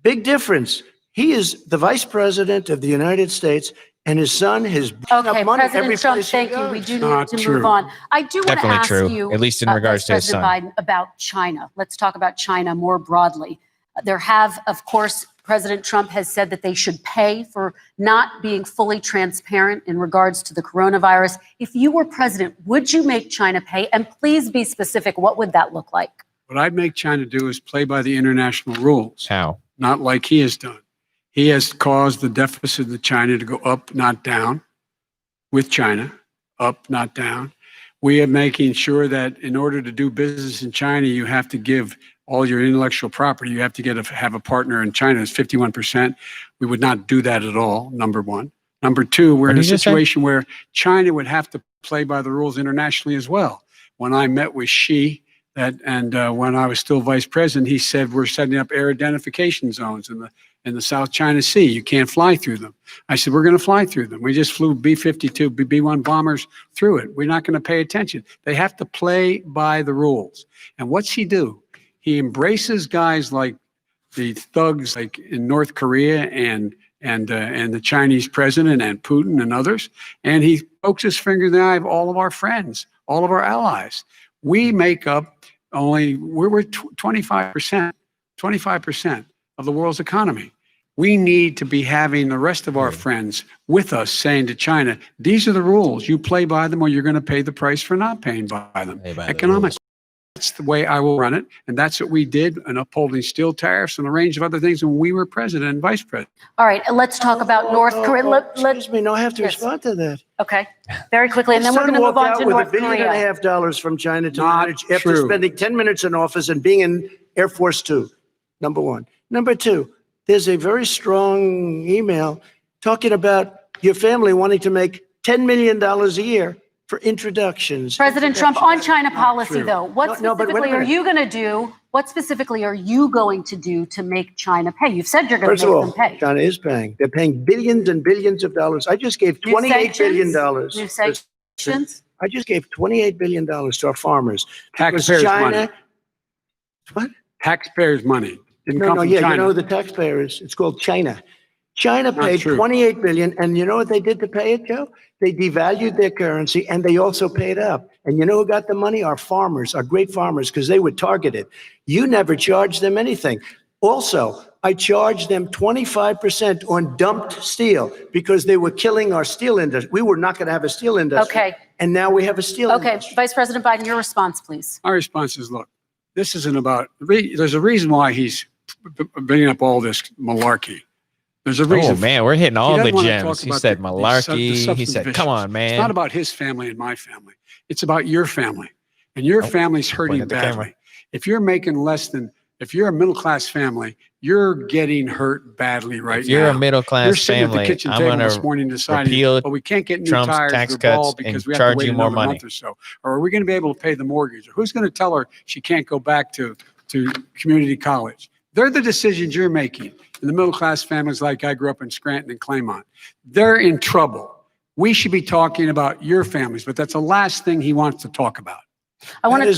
Big difference. He is the vice president of the United States, and his son has okay, money President every Trump, place thank he you. goes. We do need to move on. I do want to Definitely ask true, you, at least in regards to his President son. Biden, about China. Let's talk about China more broadly. There have, of course, President Trump has said that they should pay for not being fully transparent in regards to the coronavirus. If you were president, would you make China pay? And please be specific. What would that look like? What I'd make China do is play by the international rules. How? Not like he has done. He has caused the deficit of China to go up, not down, with China, up, not down. We are making sure that in order to do business in China, you have to give all your intellectual property. You have to have a partner in China. It's 51%. We would not do that at all, number one. Number two, we're in a situation where China would have to play by the rules internationally as well. When I met with Xi, when I was still vice president, he said we're setting up air identification zones in the South China Sea. You can't fly through them. I said, we're going to fly through them. We just flew B-52, B-1 bombers through it. We're not going to pay attention. They have to play by the rules. And what's he do? He embraces guys like the thugs like in North Korea and the Chinese president and Putin and others. And he pokes his finger in the eye of all of our friends, all of our allies. We make up we're 25% of the world's economy. We need to be having the rest of our friends with us saying to China, these are the rules. You play by them or you're going to pay the price for not paying by them. Economics. That's the way I will run it. And that's what we did in upholding steel tariffs and a range of other things when we were president and vice president. All right, let's talk about North Korea. Excuse me, no, I have to respond to that. Okay, very quickly, and then we're going to move on to North Korea. With $1.5 billion from China to manage after spending 10 minutes in office and being in Air Force Two, number one. Number two, there's a very strong email talking about your family wanting to make $10 million a year for introductions. President Trump, on China policy, though, what specifically are you going to do? What specifically are you going to do to make China pay? You've said you're going to make them pay. China is paying. They're paying billions and billions of dollars. I just gave $28 billion. New sanctions? I just gave $28 billion to our farmers. Taxpayers' money. What? Taxpayers' money. You know the taxpayers. It's called China. China paid $28 billion, and you know what they did to pay it, Joe? They devalued their currency, and they also paid up. And you know who got the money? Our farmers, our great farmers, because they were targeted. You never charged them anything. Also, I charged them 25% on dumped steel because they were killing our steel industry. We were not going to have a steel industry. Okay. And now we have a steel industry. Okay, Vice President Biden, your response, please. Our response is, look, this isn't about, there's a reason why he's bringing up all this malarkey. There's a reason. Oh, man, we're hitting all the gems. He said malarkey. He said, come on, man. It's not about his family and my family. It's about your family. And your family's hurting badly. If you're making less than, if you're a middle-class family, you're getting hurt badly right now. If you're a middle-class family, at the kitchen I'm table going this morning deciding, repeal we can't get new Trump's tires tax for the ball cuts because and we have charge to wait you more another money. month or so. Or are we going to be able to pay the mortgage? Or who's going to tell her she can't go back to community college? They're the decisions you're making. And the middle-class families like I grew up in Scranton and Claymont, they're in trouble. We should be talking about your families, but that's the last thing he wants to talk about. I want to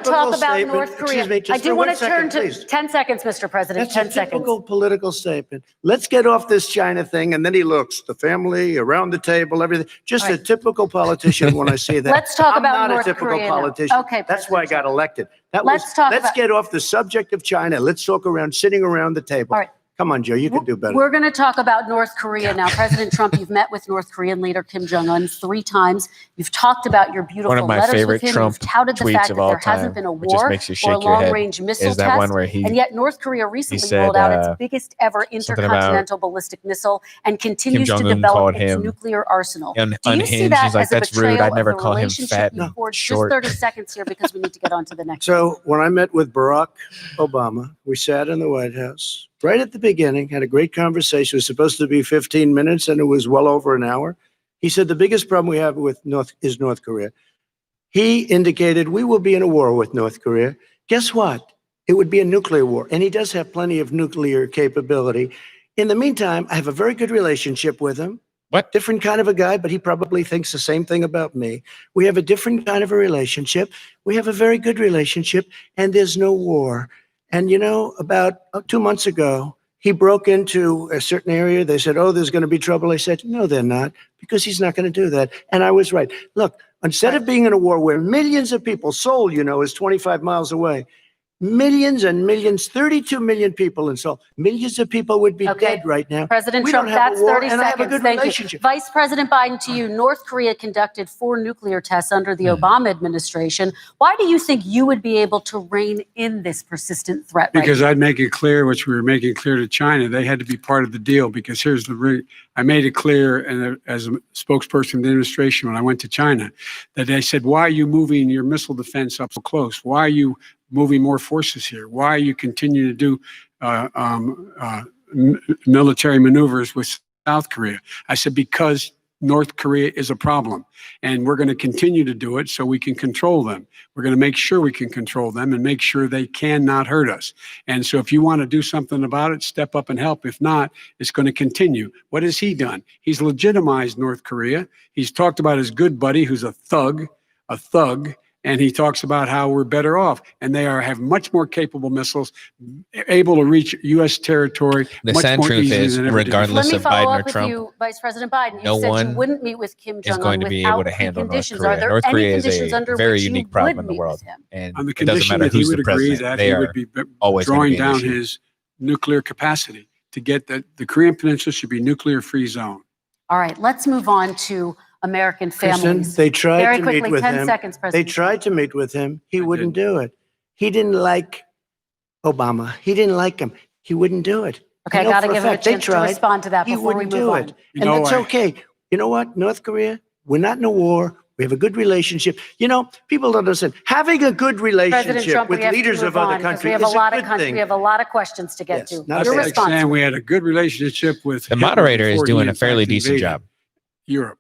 talk about North Korea. I do want to turn to 10 seconds, Mr. President. That's 10 a seconds. typical political statement. Let's get off this China thing. And then he looks, the family, around the table, everything. Just a typical politician when I see that. Let's talk about North I'm not a typical Korea politician. Okay, that's why I got elected. Let's get off the subject of China. Let's talk sitting around the table. All right. Come on, Joe, you can do better. We're going to talk about North Korea now. President Trump, you've met with North Korean leader Kim Jong-un 3 times. You've talked about your beautiful letters with him. One of my favorite Trump You've touted the fact that there hasn't been a war or a long-range missile test. And yet North Korea recently rolled out its biggest ever intercontinental ballistic missile and continues to develop its nuclear arsenal. Do you see that as a betrayal of the relationship you forged? Just 30 seconds here because we need to get on to the next one. So when I met with Barack Obama, we sat in the White House. Right at the beginning, had a great conversation. It was supposed to be 15 minutes, and it was well over an hour. He said the biggest problem we have with North Korea. He indicated we will be in a war with North Korea. Guess what? It would be a nuclear war. And he does have plenty of nuclear capability. In the meantime, I have a very good relationship with him. What? Different kind of a guy, but he probably thinks the same thing about me. We have a different kind of a relationship. We have a very good relationship, and there's no war. And you know, about 2 months ago, he broke into a certain area. They said, oh, there's going to be trouble. I said, no, they're not, because he's not going to do that. And I was right. Look, instead of being in a war where millions of people, Seoul, you know, is 25 miles away, millions and millions, 32 million people in Seoul. Millions of people would be dead right now. President Trump, that's 30 seconds. Thank you. Vice President Biden, to you, North Korea conducted 4 nuclear tests under the Obama administration. Why do you think you would be able to rein in this persistent threat? Because I'd make it clear, which we were making clear to China, they had to be part of the deal. Because here's the I made it clear, and as a spokesperson of the administration when I went to China, that they said, why are you moving your missile defense up so close? Why are you moving more forces here? Why are you continuing to do military maneuvers with South Korea? I said, because North Korea is a problem, and we're going to continue to do it so we can control them. We're going to make sure we can control them and make sure they cannot hurt us. And so if you want to do something about it, step up and help. If not, it's going to continue. What has he done? He's legitimized North Korea. He's talked about his good buddy, who's a thug, and he talks about how we're better off, and they have much more capable missiles, able to reach U.S. territory. The much sad more truth easily is, than ever regardless of Biden or Trump, Let me follow up with you, Vice President Biden. no You said one you wouldn't meet with Kim Jong-un is going to be able to handle North Korea. North Korea is a very unique problem in the world, and on the it doesn't condition matter that he who's would the agree president. that They he are would be always drawing gonna be an down issue. his nuclear capacity to get that the Korean Peninsula should be a nuclear-free zone. All right, let's move on to American families. They tried Very to quickly, meet with 10 him. seconds, They President. tried to meet with him. He wouldn't do it. He didn't like Obama. He didn't like him. He wouldn't do it. Okay, I got to give him a chance to respond to that He before we wouldn't move do on. it. And that's okay. You know what? North Korea, we're not in a war. We have a good relationship. You know, people don't understand. Having a good President relationship Trump, with we have leaders to of move other on because countries we have is a lot a of good thing. we have a lot of questions to get Yes, to. not Your a bad response. And we had a good relationship with The Hitler moderator is before doing he, a fairly in fact, decent invaded job. Europe.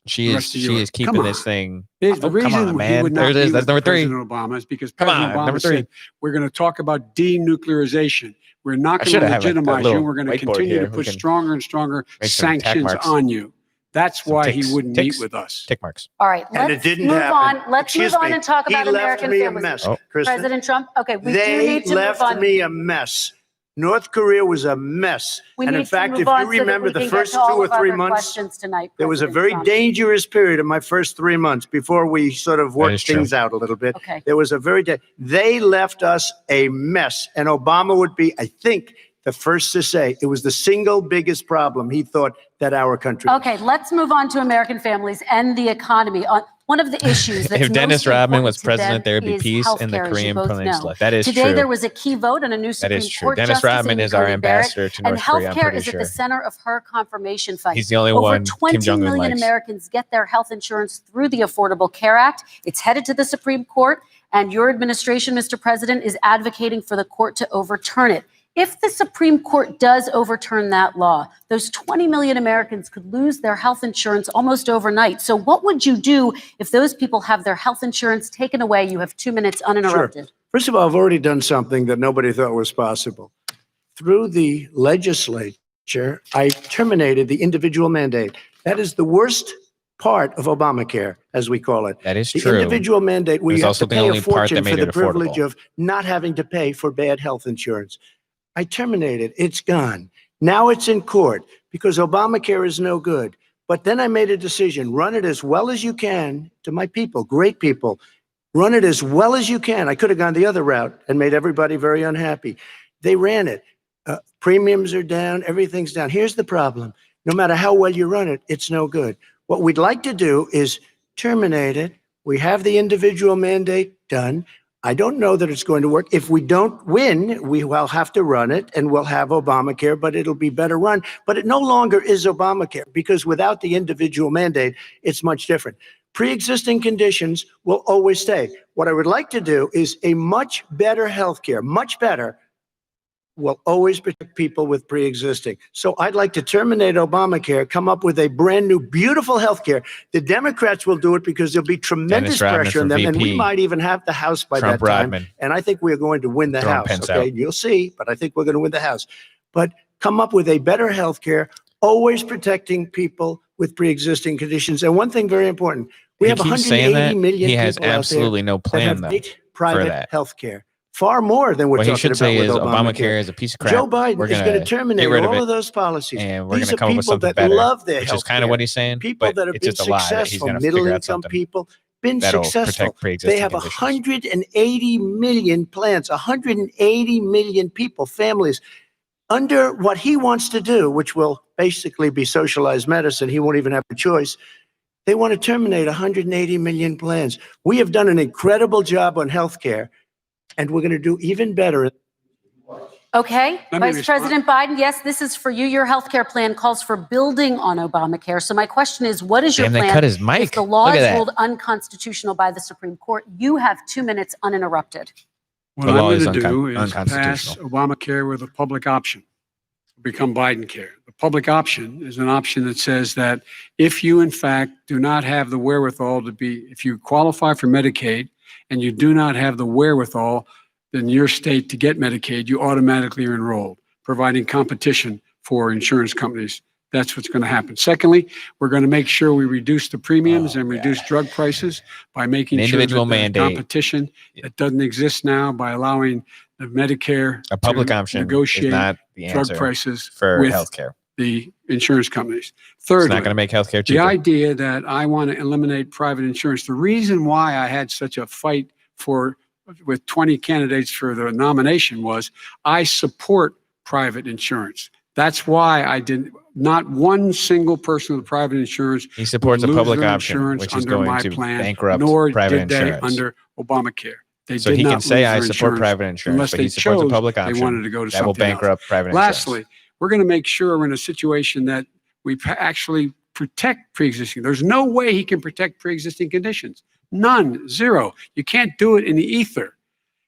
She rest of is Europe. keeping Come this on. thing. The Oh, reason come on, he man. would There not it be is. That's with number 3. President Obama is because Come President on, Obama number 3. said, we're going to talk about denuclearization. We're not I going should to have like a legitimize you. little And we're going to whiteboard continue here. to We put can stronger and stronger make some tack sanctions marks. on you. That's Some why ticks. he wouldn't Ticks. meet with us. Tick marks. All right, And it let's didn't move happen. on. Let's Excuse move on me. and talk about He left American me a families. mess, Oh. Kristen. President Trump. Okay, we do They need to move left on. me a mess. North Korea was a mess. We And need in fact, to if move on you so that remember we the can first get to 2 all or of 3 other months, questions tonight, there was a President very Trump. dangerous period in my first 3 months before we sort of is worked true. things out a little bit. Okay. There was a they left us a mess. And Obama would be, I think, the first to say it was the single biggest problem he thought that our country had. Okay, let's move on to American families and the economy. One of the issues that's If Dennis most Rodman important was to president, them there would be is peace in the healthcare, as you Korean both Peninsula. know. That is Today, true. there was a key vote on a new That Supreme is true. Court Dennis justice, Rodman Amy is our Coney ambassador to Barrett, North Korea, I'm and healthcare pretty is at sure. the center of her confirmation fight. He's the only Over one 20 Kim Jong-un million likes. Americans get their health insurance through the Affordable Care Act. It's headed to the Supreme Court, and your administration, Mr. President, is advocating for the court to overturn it. If the Supreme Court does overturn that law, those 20 million Americans could lose their health insurance almost overnight. So what would you do if those people have their health insurance taken away? You have 2 minutes uninterrupted. Sure. First of all, I've already done something that nobody thought was possible. Through the legislature, I terminated the individual mandate. That is the worst part of Obamacare, as we call it. That is the true. individual mandate, where It was you have also to the pay only a part that fortune made for the it privilege affordable. of not having to pay for bad health insurance. I terminated. It's gone. Now it's in court because Obamacare is no good. But then I made a decision, run it as well as you can to my people, great people. Run it as well as you can. I could have gone the other route and made everybody very unhappy. They ran it. Premiums are down. Everything's down. Here's the problem. No matter how well you run it, it's no good. What we'd like to do is terminate it. We have the individual mandate done. I don't know that it's going to work. If we don't win, we will have to run it and we'll have Obamacare, but it'll be better run. But it no longer is Obamacare because without the individual mandate, it's much different. Pre-existing conditions will always stay. What I would like to do is a much better healthcare, much better will always protect people with pre-existing. So I'd like to terminate Obamacare, come up with a brand new, beautiful health care. The Democrats will do it because there'll be tremendous pressure on them, and we might even have the House by that time. And I think we're going to win the House. Okay, you'll see, but I think we're going to win the House. But come up with a better health care, always protecting people with pre-existing conditions. And one thing very important, we have 180 million he has people absolutely out there no plan that though, have private health care. Far more than we're what talking he should about say with is Obamacare is a piece of crap. Joe Biden is going to terminate all of those policies. And we're These going to come up with something better, love their which health is kind of what he's saying. People that have it's been just a lie that he's successful, going to figure out middle-income something people, been that'll successful. protect pre-existing They have conditions. 180 million plans, 180 million people, families, under what he wants to do, which will basically be socialized medicine. He won't even have a choice. They want to terminate 180 million plans. We have done an incredible job on health care, and we're going to do even better. Okay, Vice President Biden, yes, this is for you. Your health care plan calls for building on Obamacare. So my question is, what is your plan? They cut his mic. If the law is ruled unconstitutional by the Supreme Court, you have 2 minutes uninterrupted. What I'm going to do is pass Obamacare with a public option, become Biden care. The public option is an option that says that if you, in fact, do not have the wherewithal to be, if you qualify for Medicaid and you do not have the wherewithal in your state to get Medicaid, you automatically are enrolled, providing competition for insurance companies. That's what's going to happen. Secondly, we're going to make sure we reduce the premiums and reduce drug prices by making sure that the competition that doesn't exist now, by allowing the Medicare a public option negotiate not the drug prices for with healthcare. The insurance companies. Thirdly, it's not going to make healthcare cheaper. The idea that I want to eliminate private insurance, the reason why I had such a fight with 20 candidates for the nomination was I support private insurance. That's why I didn't. Not one single person with private insurance. He supports a public option, which is going to bankrupt private insurance. Under Obamacare. So he can say, I support private insurance, but he supports a public option they wanted to go to that will bankrupt private insurance. Lastly, Lastly, we're going to make sure we're in a situation that we actually protect pre-existing. There's no way he can protect pre-existing conditions. None, zero. You can't do it in the ether.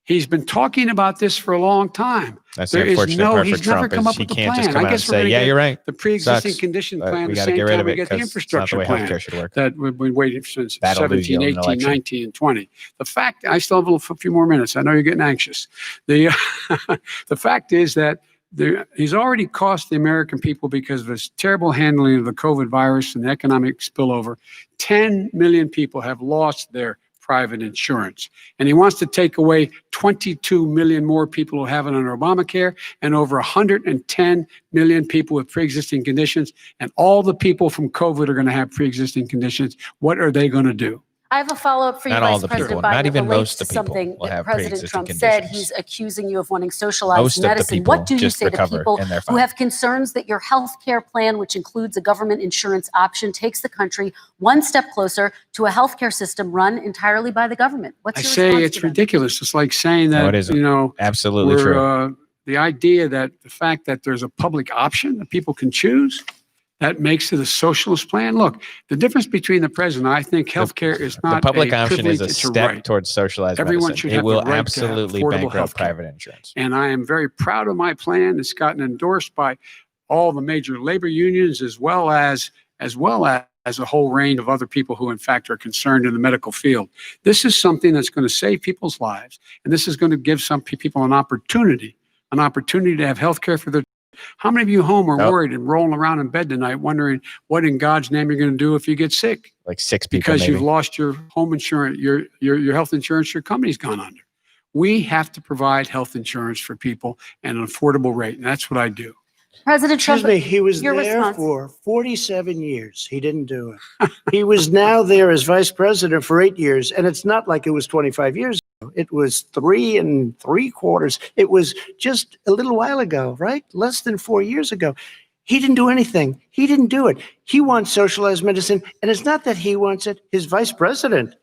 He's been talking about this for a long time. That's the unfortunate part for Trump is he can't just come out and say, yeah, you're right. The pre-existing condition plan, we the got to same get rid time of we it get the infrastructure plan that we've been waiting since 17, 18, 19, and 20. The fact, I still have a few more minutes. I know you're getting anxious. The fact is that he's already cost the American people, because of his terrible handling of the COVID virus and the economic spillover, 10 million people have lost their private insurance. And he wants to take away 22 million more people who have it under Obamacare, and over 110 million people with pre-existing conditions. And all the people from COVID are going to have pre-existing conditions. What are they going to do? I have a follow-up for you, Vice President Biden. Not even most of the people something will have that President Trump said. He's accusing you of wanting socialized medicine. What do you say to people who have concerns that your health care plan, which includes a government insurance option, takes the country one step closer to a health care system run entirely by the government? What's your response to it's ridiculous. It's like saying that, absolutely true. The idea that the fact that there's a public option that people can choose, that makes it a socialist plan. Look, the difference between the president, I think healthcare is not the public a option is a step right. towards socialized Everyone medicine. Should it have will the right absolutely bankrupt private insurance. And I am very proud of my plan. It's gotten endorsed by all the major labor unions, as well as a whole range of other people who, in fact, are concerned in the medical field. This is something that's going to save people's lives, and this is going to give some people an opportunity to have health care for their. How many of you home are worried and rolling around in bed tonight wondering what in God's name you're going to do if you get sick? Like 6 people, because you've lost your home insurance, your health insurance, your company's gone under. We have to provide health insurance for people at an affordable rate, and that's what I do. President Trump, he was there for 47 years. He didn't do it. He was now there as vice president for 8 years, and it's not like it was 25 years ago. It was 3 3/4. It was just a little while ago, right? Less than 4 years ago. He didn't do anything. He didn't do it. He wants socialized medicine, and it's not that he wants it. His vice president,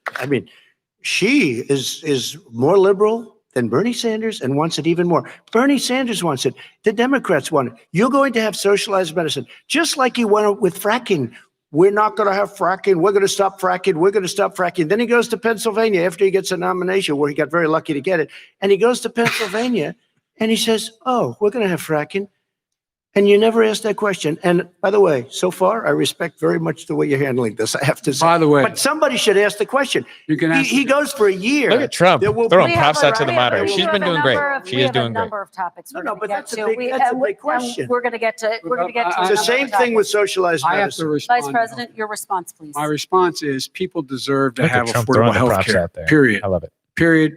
she is more liberal than Bernie Sanders and wants it even more. Bernie Sanders wants it. The Democrats want it. You're going to have socialized medicine, just like he went with fracking. We're not going to have fracking. We're going to stop fracking. We're going to stop fracking. Then he goes to Pennsylvania after he gets a nomination, where he got very lucky to get it. And he goes to Pennsylvania And he says, oh, we're going to have fracking. And you never asked that question. And by the way, so far, I respect very much the way you're handling this, I have to say. By the way. But somebody should ask the question. You can ask he goes for a year. Look at Trump throwing props out to the moderator. We She's have been doing great. She is doing a great. number of topics. No, but that's a to. big question. We're going to get to. We're going to get to. It's the same thing with socialized I have to medicine. respond. Vice President, your response, please. My response is people deserve to Look at have Trump affordable throwing the health props care, out there. period. I love it. Period.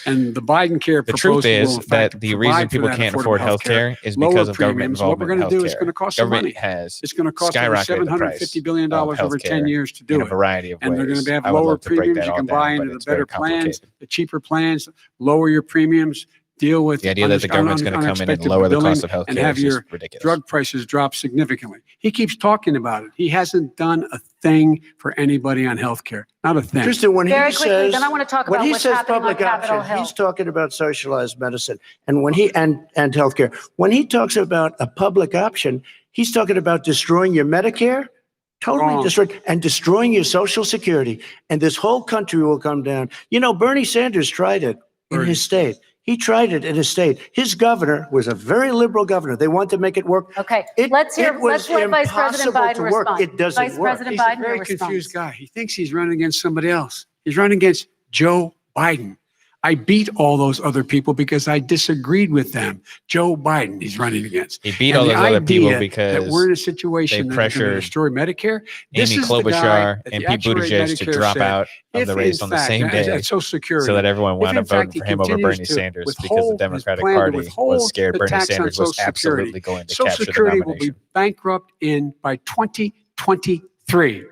And the Biden care The proposal truth is will, in fact, that the provide reason for people that can't affordable afford health care, healthcare is lower because of government premiums. What we're involvement in going to do is healthcare. going to cost some money. Government has It's going to cost over skyrocketed the price $750 billion of over 10 healthcare years to do in a it. variety of ways. And they're going to have I would lower love to break premiums. that You all can down, buy but into the it's very better plans, complicated. the cheaper plans, lower your premiums, deal with The idea that the government's going to come in and lower the cost of and healthcare have is your just ridiculous. drug prices drop significantly. He keeps talking about it. He hasn't done a thing for anybody on healthcare. Not a thing. Tristan, when Very he quickly, says, then I want to talk when about he what's says happening on public Capitol option, Hill. he's talking about socialized medicine. And when he and healthcare, when he talks about a public option, he's talking about destroying your Medicare, totally Wrong. destroying, and destroying your Social Security. And this whole country will come down. You know, Bernie Sanders tried it in his state. He tried it in his state. His governor was a very liberal governor. They wanted to make it work. Okay, Let's let Vice President Biden respond. It doesn't Vice work. President He's Biden, a very your response. confused guy. He thinks he's running against somebody else. He's running against Joe Biden. I beat all those other people because I disagreed with them. Joe Biden he's running against. He beat And all the those other people idea because that we're in a situation they that is going to pressured destroy Medicare. This Amy is the guy Klobuchar that and the Pete actuary at Buttigieg to Medicare drop said, out of if the in race on the fact, same at day Social Security, so that everyone if wound in up voting fact he for him over continues Bernie to Sanders because the withhold Democratic his plan to Party withhold was scared the Bernie tax on Sanders was Social Security, absolutely going to Social capture the Security will be nomination. bankrupt by 2023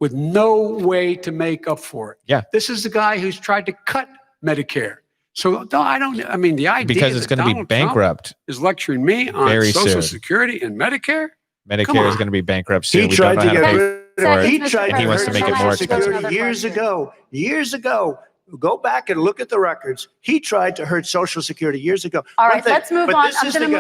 with no way to make up for it. Yeah. This is the guy who's tried to cut Medicare. So no, I mean, the idea Because it's that going to be Donald Trump bankrupt is lecturing me on very Social soon. Security and Medicare. Medicare is going to be bankrupt soon. He We tried don't know to how to get pay rid for of it. He tried and he wants to make it more Social Security expensive. years ago. Years ago. Go back and look at the records. He tried to hurt Social Security years ago. All right, let's move on. I'm going to move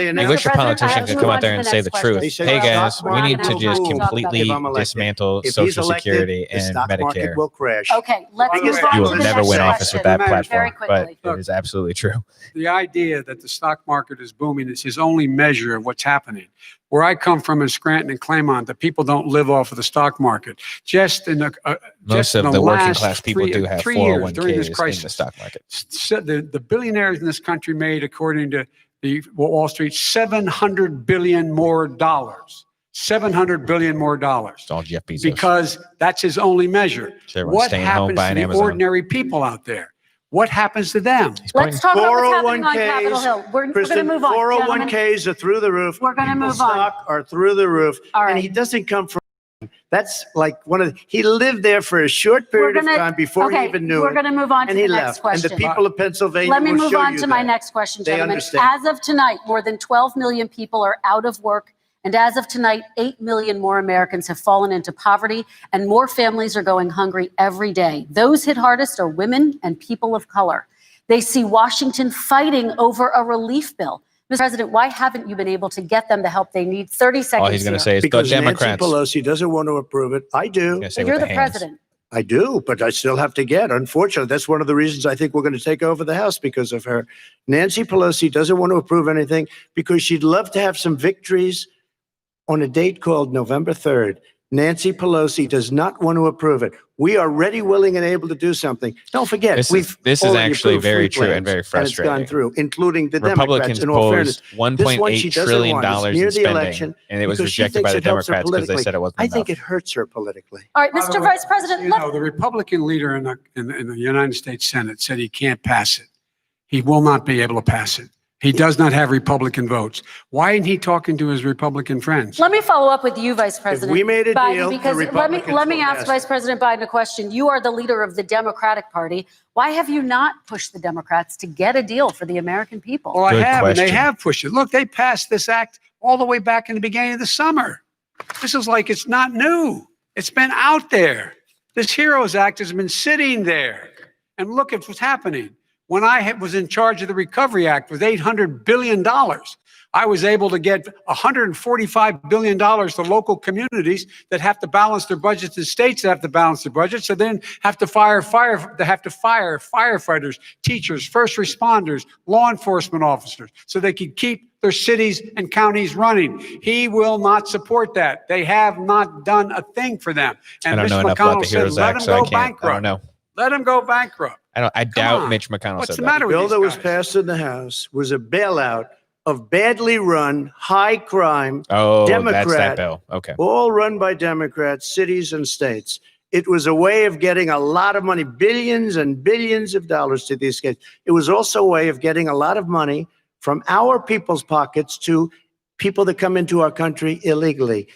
on. I wish a politician could come out there and say the truth. They said Hey the guys, stock we market need to will just boom completely if I'm elected. dismantle If he's Social elected, Security the and stock market Medicare. will crash. Okay, let's You move will on You to will the never next win question. office with that Very platform, but quickly. it is absolutely true. The idea that the stock market is booming is his only measure of what's happening. Where I come from in Scranton and Claymont, the people don't live off of the stock market. Just in the Most of the working class people do have 401ks during this in crisis, the stock market. The billionaires in this country made, according to the Wall Street, $700 billion more dollars. $700 billion more dollars. It's all Jeff Bezos. Because that's his only measure. So everyone's What staying home happens to buying the Amazon. ordinary people out there? What happens to them? Let's talk about what's happening on Capitol Hill. We're going to move on. 401ks are through the roof. We're gonna People's move on. stock are through the roof. All right. And he doesn't come from. That's like he lived there for a short period of time before he even knew We're it. going to move on to And the he next left. question. And the people of Pennsylvania Let me will move show on you to my that. next question, They gentlemen. understand. As of tonight, more than 12 million people are out of work. And as of tonight, 8 million more Americans have fallen into poverty, and more families are going hungry every day. Those hit hardest are women and people of color. They see Washington fighting over a relief bill. Mr. President, why haven't you been able to get them the help they need? 30 seconds. All he's going to here. say is the Because Democrats. Nancy Pelosi doesn't want to approve it. I do. He's gonna say But you're with the hands. president. I do, but I still have to get. Unfortunately, that's one of the reasons I think we're going to take over the House because of her. Nancy Pelosi doesn't want to approve anything because she'd love to have some victories on a date called November 3rd. Nancy Pelosi does not want to approve it. We are ready, willing, and able to do something. Don't forget, This we've is- this is already actually approved very free true and plans, very And it's gone frustrating. through, including the Republicans Democrats, in all fairness. posed This one she $1.8 doesn't trillion want. It's in near the spending, election and it was because she rejected by thinks the it helps her Democrats because they politically. said it wasn't I think enough. it hurts her politically. All right, By the Mr. way, Vice President, you know, the Republican leader in the United States Senate said he can't pass it. He will not be able to pass it. He does not have Republican votes. Why isn't he talking to his Republican friends? let me follow up with you, Vice President. we made a Biden, deal, the because Republicans let me will ask pass Vice it. President Biden a question. You are the leader of the Democratic Party. Why have you not pushed the Democrats to get a deal for the American people? Well, I Good have, and they question. have pushed it. Look, they passed this act all the way back in the beginning of the summer. This is like it's not new. It's been out there. This HEROES Act has been sitting there. And look at what's happening. When I was in charge of the Recovery Act with $800 billion, I was able to get $145 billion to local communities that have to balance their budgets and states that have to balance their budgets. So then have to fire firefighters, teachers, first responders, law enforcement officers, so they can keep their cities and counties running. He will not support that. They have not done a thing for them. And Mitch McConnell said, let them go bankrupt. I don't know. Let them go bankrupt. I doubt Mitch McConnell What's said the that. matter with The bill these that was guys? passed in the House was a bailout of badly run, high crime, Oh, Democrat, that's that bill. Okay. all run by Democrats, cities and states. It was a way of getting a lot of money, billions and billions of dollars to these kids. It was also a way of getting a lot of money from our people's pockets to people that come into our country illegally.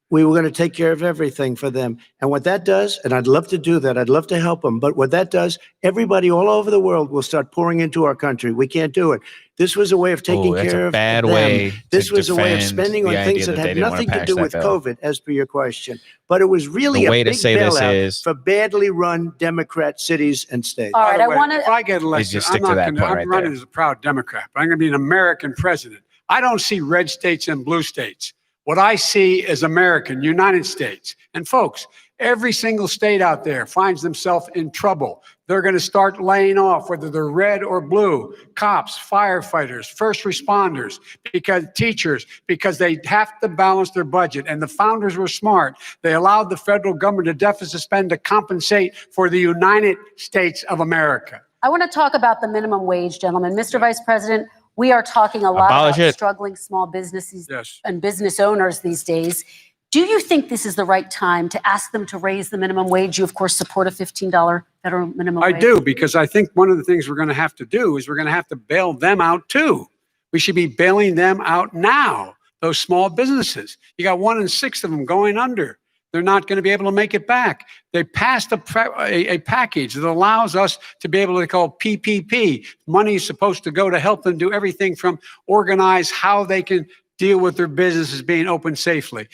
We were going to take care of everything for them. And what that does, and I'd love to do that, I'd love to help them, but what that does, everybody all over the world will start pouring into our country. We can't do it. This was a way of taking care of bad them. way This to was a way of defend spending on the things idea that that they had didn't wanna nothing to pass do that with bill. COVID, as per your question. But it was really The a way to big say this bailout is- for badly run Democrat cities and states. All right, By I the way, want if to. I get elected, just I'm stick to not that gonna, point I'm right running there. as a proud Democrat, but I'm going to be an American president. I don't see red states and blue states. What I see is American, United States. And folks, every single state out there finds themselves in trouble. They're going to start laying off, whether they're red or blue, cops, firefighters, first responders, because teachers, because they have to balance their budget. And the founders were smart. They allowed the federal government to deficit spend to compensate for the United States of America. I want to talk about the minimum wage, gentlemen. Mr. Vice President, we are talking a lot Abolish about it. struggling small businesses Yes. and business owners these days. Do you think this is the right time to ask them to raise the minimum wage? You, of course, support a $15 federal minimum I wage. do, because I think one of the things we're going to have to do is we're going to have to bail them out too. We should be bailing them out now, those small businesses. You got 1 in 6 of them going under. They're not going to be able to make it back. They passed a package that allows us to be able to call PPP. Money is supposed to go to help them do everything from organize how they can deal with their businesses being open safely.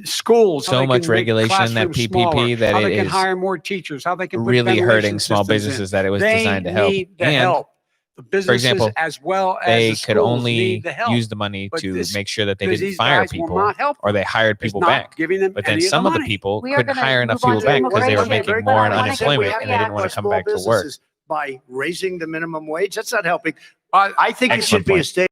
Schools, how So they much can make regulation, that classrooms PPP, smaller, that how it they can is hire more teachers, how they can put really ventilation hurting small systems in. businesses that it was They designed to help. need the And help. The businesses, example, as well as they the could schools only need the help. use the money But to this- make sure that they because didn't these fire guys will people not help or they hired It's people not back. giving them But then any of some of the money. people We are couldn't gonna hire enough move on people to back more because they were regulation. making But more I in wanna get unemployment back- and they didn't want to come back to work. By raising the minimum wage. That's not helping. I think it Excellent should be a point. state.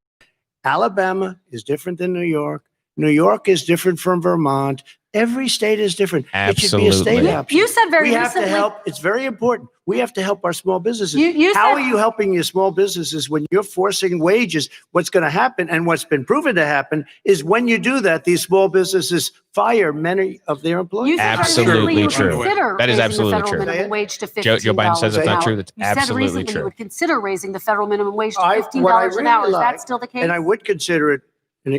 Alabama is different than New York. New York is different from Vermont. Every state is different. It should be a state Absolutely. option. You said very we have recently. to help. It's very important. We have to help our small businesses. You How said- are you helping your small businesses when you're forcing wages? What's going to happen, and what's been proven to happen, is when you do that, these small businesses fire many of their employees. You said very Absolutely recently you would true. consider That is raising absolutely the federal true. minimum wage to $15 Joe Biden says it's an not hour. true. That's You said absolutely recently true. you would consider raising the federal minimum wage to What I $15 an really hour. Is like, that still the case? and I would consider it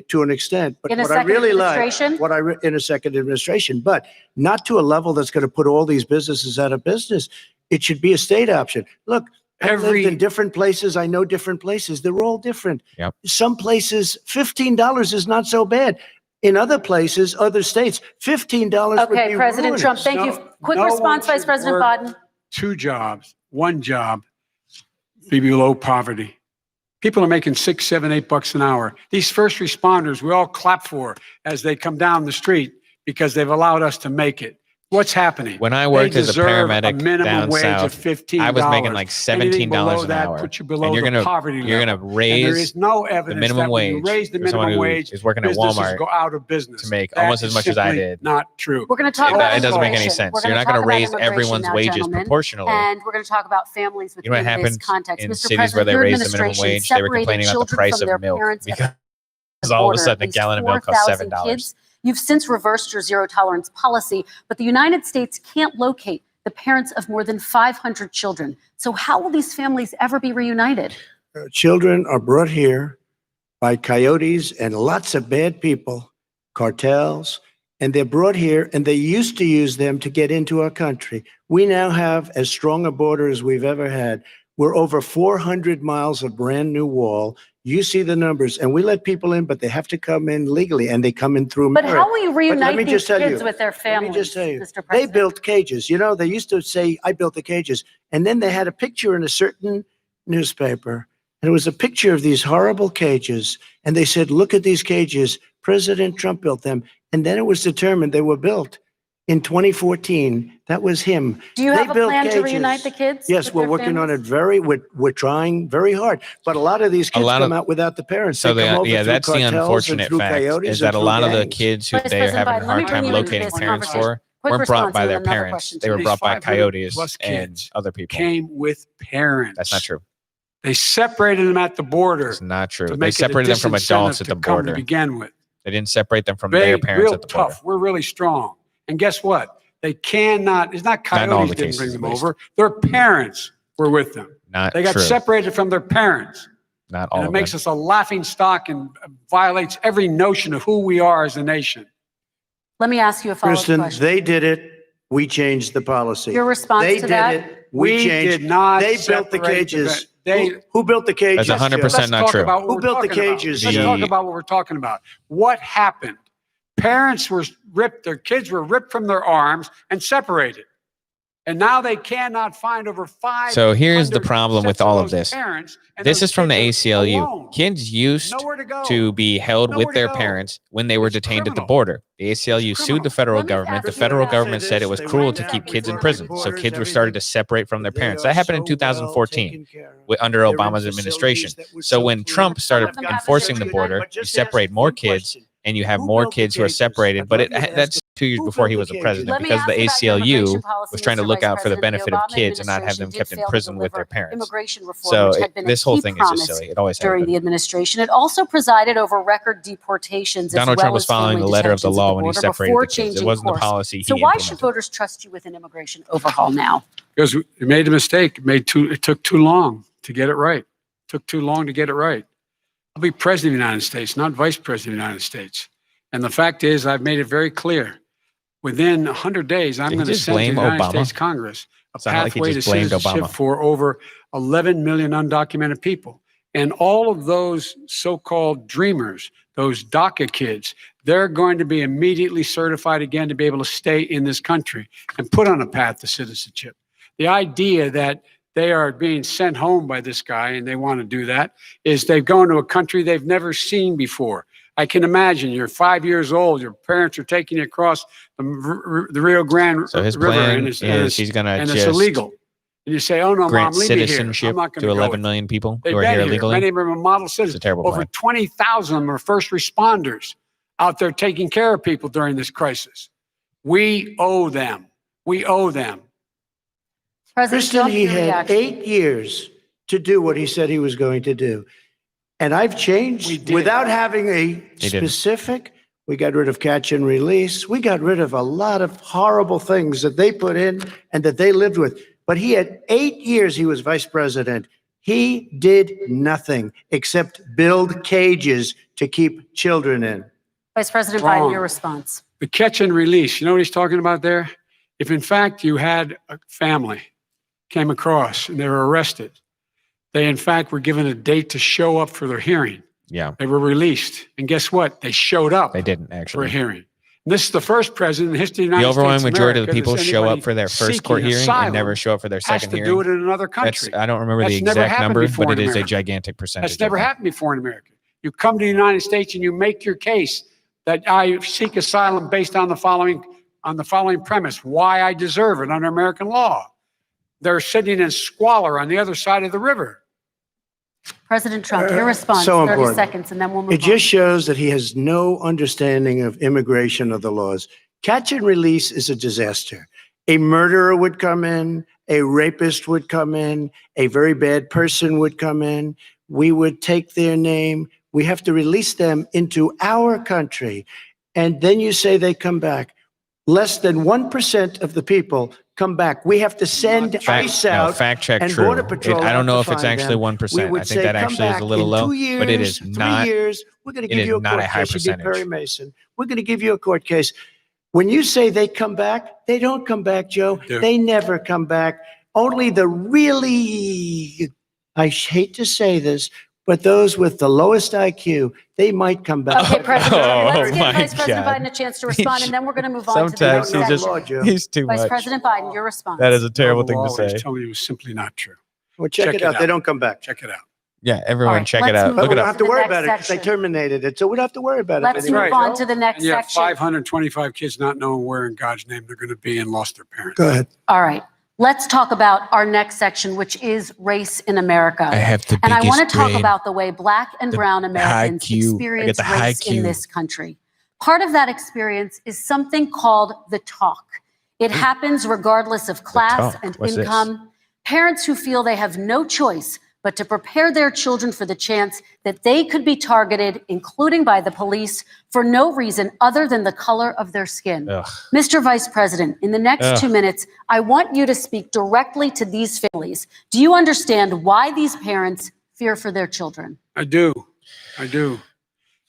to an extent, but In a what I second really like, administration? in a second administration, but not to a level that's going to put all these businesses out of business. It should be a state option. Look, I've lived in different places. I know different places. They're all different. Yep. Some places, $15 is not so bad. In other places, other states, $15 would Okay, be President ruinous. Trump, thank you. Quick response, Vice President Biden. 2 jobs, 1 job, be below poverty. People are making $6, $7, $8 an hour. These first responders, we all clap for as they come down the street because they've allowed us to make it. What's happening? When I worked They as a deserve paramedic minimum down wage south, of $15. I was making like Anything below $17 an that hour. puts you below And you're the gonna poverty you're level. gonna And there raise is no evidence minimum that when you wage raise the for someone minimum who wage, is working at businesses Walmart go out of business. to make That almost as is much as I simply did. Not true. We're going to talk It about doesn't make any immigration. sense. We're You're gonna not going talk to about raise immigration everyone's now, wages gentlemen. proportionally. And we're going to talk about families You know what within this happened context. in Mr. cities President, where they your raised the minimum administration wage? They were separated complaining about the children price from of their milk parents at because all of a border. sudden a At least gallon of milk costs 4,000 $7. kids. You've since reversed your zero tolerance policy, but the United States can't locate the parents of more than 500 children. So how will these families ever be reunited? Children are brought here by coyotes and lots of bad people, cartels, and they're brought here, and they used to use them to get into our country. We now have as strong a border as we've ever had. We're over 400 miles of brand new wall. You see the numbers, and we let people in, but they have to come in legally, and they come in through But merit. how will you let reunite me these just tell kids you, with their Let families, me just tell you, Mr. they President? built cages. You know, they used to say, I built the cages. And then they had a picture in a certain newspaper, and it was a picture of these horrible cages. And they said, look at these cages. President Trump built them. And then it was determined they were built in 2014. That was him. Do you have a plan to reunite the kids? Yes, we're working on it we're trying very hard. But a lot of these kids come out without the parents. So that's the unfortunate fact, is that a lot of the kids who they're having a hard time locating parents for weren't brought by their parents. They were brought by coyotes and other people. Came with parents. That's not true. They separated them at the border. It's not true. They separated them from adults at the border. To begin with. They didn't separate them from their parents at the border. Tough. We're really strong. And guess what? They cannot, it's not coyotes that didn't bring them over. Their parents were with them. They got separated from their parents. Not all and of it makes them. us a laughing stock and violates every notion of who we are as a nation. Let me ask you a follow-up question. They did it. We changed the policy. Your response to that? They did it. We changed. Did not They built the cages. Who built the cages? That's 100% not true. Who built the cages? Let's talk about what we're talking about. What happened? Parents were ripped, their kids were ripped from their arms and separated. And now they cannot find over 5. So here's the problem with all of this. This is from the ACLU. Kids used to be held with their parents when they were detained at the border. The ACLU sued the federal government. The federal government said it was cruel to keep kids in prison. So kids were started to separate from their parents. That happened in 2014 under Obama's administration. So when Trump started enforcing the border, you separate more kids and you have more kids who are separated. But that's 2 years before he was a president, because the ACLU was trying to look out for the benefit of kids and not have them kept in prison with their parents. So this whole thing is just silly. It always happened. During the administration, it also presided over record deportations. Donald Trump was following the letter of the law when he separated the kids. It wasn't the policy he implemented. So why should voters trust you with an immigration overhaul now? Because we made a mistake. It took too long to get it right. It took too long to get it right. I'll be president of the United States, not vice president of the United States. And the fact is, I've made it very clear. Within 100 days, I'm going to send to the United States Congress a pathway to citizenship for over 11 million undocumented people. And all of those so-called dreamers, those DACA kids, they're going to be immediately certified again to be able to stay in this country and put on a path to citizenship. The idea that they are being sent home by this guy and they want to do that is they've gone to a country they've never seen before. I can imagine you're 5 years old, your parents are taking you across the Rio Grande River. So his plan is he's going to just it's illegal. And you say, oh no, grant Mom, leave me here. citizenship I'm not to 11 million people who are here illegally. Many of them are model citizens. It's a terrible Over plan. 20,000 of them are first responders out there taking care of people during this crisis. We owe them. We owe them. Kristen, he had 8 years to do what he said he was going to do. And I've changed without having a specific. We got rid of catch and release. We got rid of a lot of horrible things that they put in and that they lived with. But he had 8 years he was vice president. He did nothing except build cages to keep children in. Vice President Biden, your response. The catch and release, you know what he's talking about there? If in fact you had a family came across and they were arrested, they in fact were given a date to show up for their hearing. Yeah. They were released. And guess what? They showed up. They didn't actually. For a hearing. And this is the first president in the history of the United States. The overwhelming majority of the people show up for their first court hearing and never show up for their second hearing. Has to do it in another country. I don't remember the exact number, but it is a gigantic percentage. That's never happened before in America. You come to the United States and you make your case that I seek asylum based on the following premise: why I deserve it under American law. They're sitting in squalor on the other side of the river. President Trump, your response, so 30 important. seconds, and then we'll move on. It just shows that he has no understanding of immigration or the laws. Catch and release is a disaster. A murderer would come in, a rapist would come in, a very bad person would come in. We would take their name. We have to release them into our country. And then you say they come back. Less than 1% of the people come back. We have to send ICE out. Fact check and true. Border Patrol I don't know if it's them. actually 1%. I think that actually is a little low, but it is not. 3 years, we're going to give you a court a high case. percentage. Perry Mason. We're going to give you a court case. When you say they come back, they don't come back, Joe. They never come back. Only the really, I hate to say this, but those with the lowest IQ, they might come back. Okay, President, let's give Vice President Biden a chance to respond, and then we're going to move on to the next section. He's too much. Vice President Biden, your response. That is a terrible thing to I say. was telling you it was simply not true. Well, check it out. They don't come back. Check it out. Yeah, everyone right, check it let's out. move Look But we it don't up. have to worry next about it because they section. terminated it. So we don't have to worry about it. Let's move on to the next And you have section. 525 kids not knowing where in God's name they're going to be and lost their parents. Go ahead. All right. Let's talk about our next section, which is race in America. I have the And I want to biggest talk brain. about the way Black and The brown high Americans Q. I experience get the high race in Q. this country. Part of that experience is something called the talk. It happens regardless of class talk. and What's this? income. Parents who feel they have no choice but to prepare their children for the chance that they could be targeted, including by the police, for no reason other than the color of their skin. Ugh. Mr. Vice President, in the next Ugh. 2 minutes, I want you to speak directly to these families. Do you understand why these parents fear for their children? I do. I do.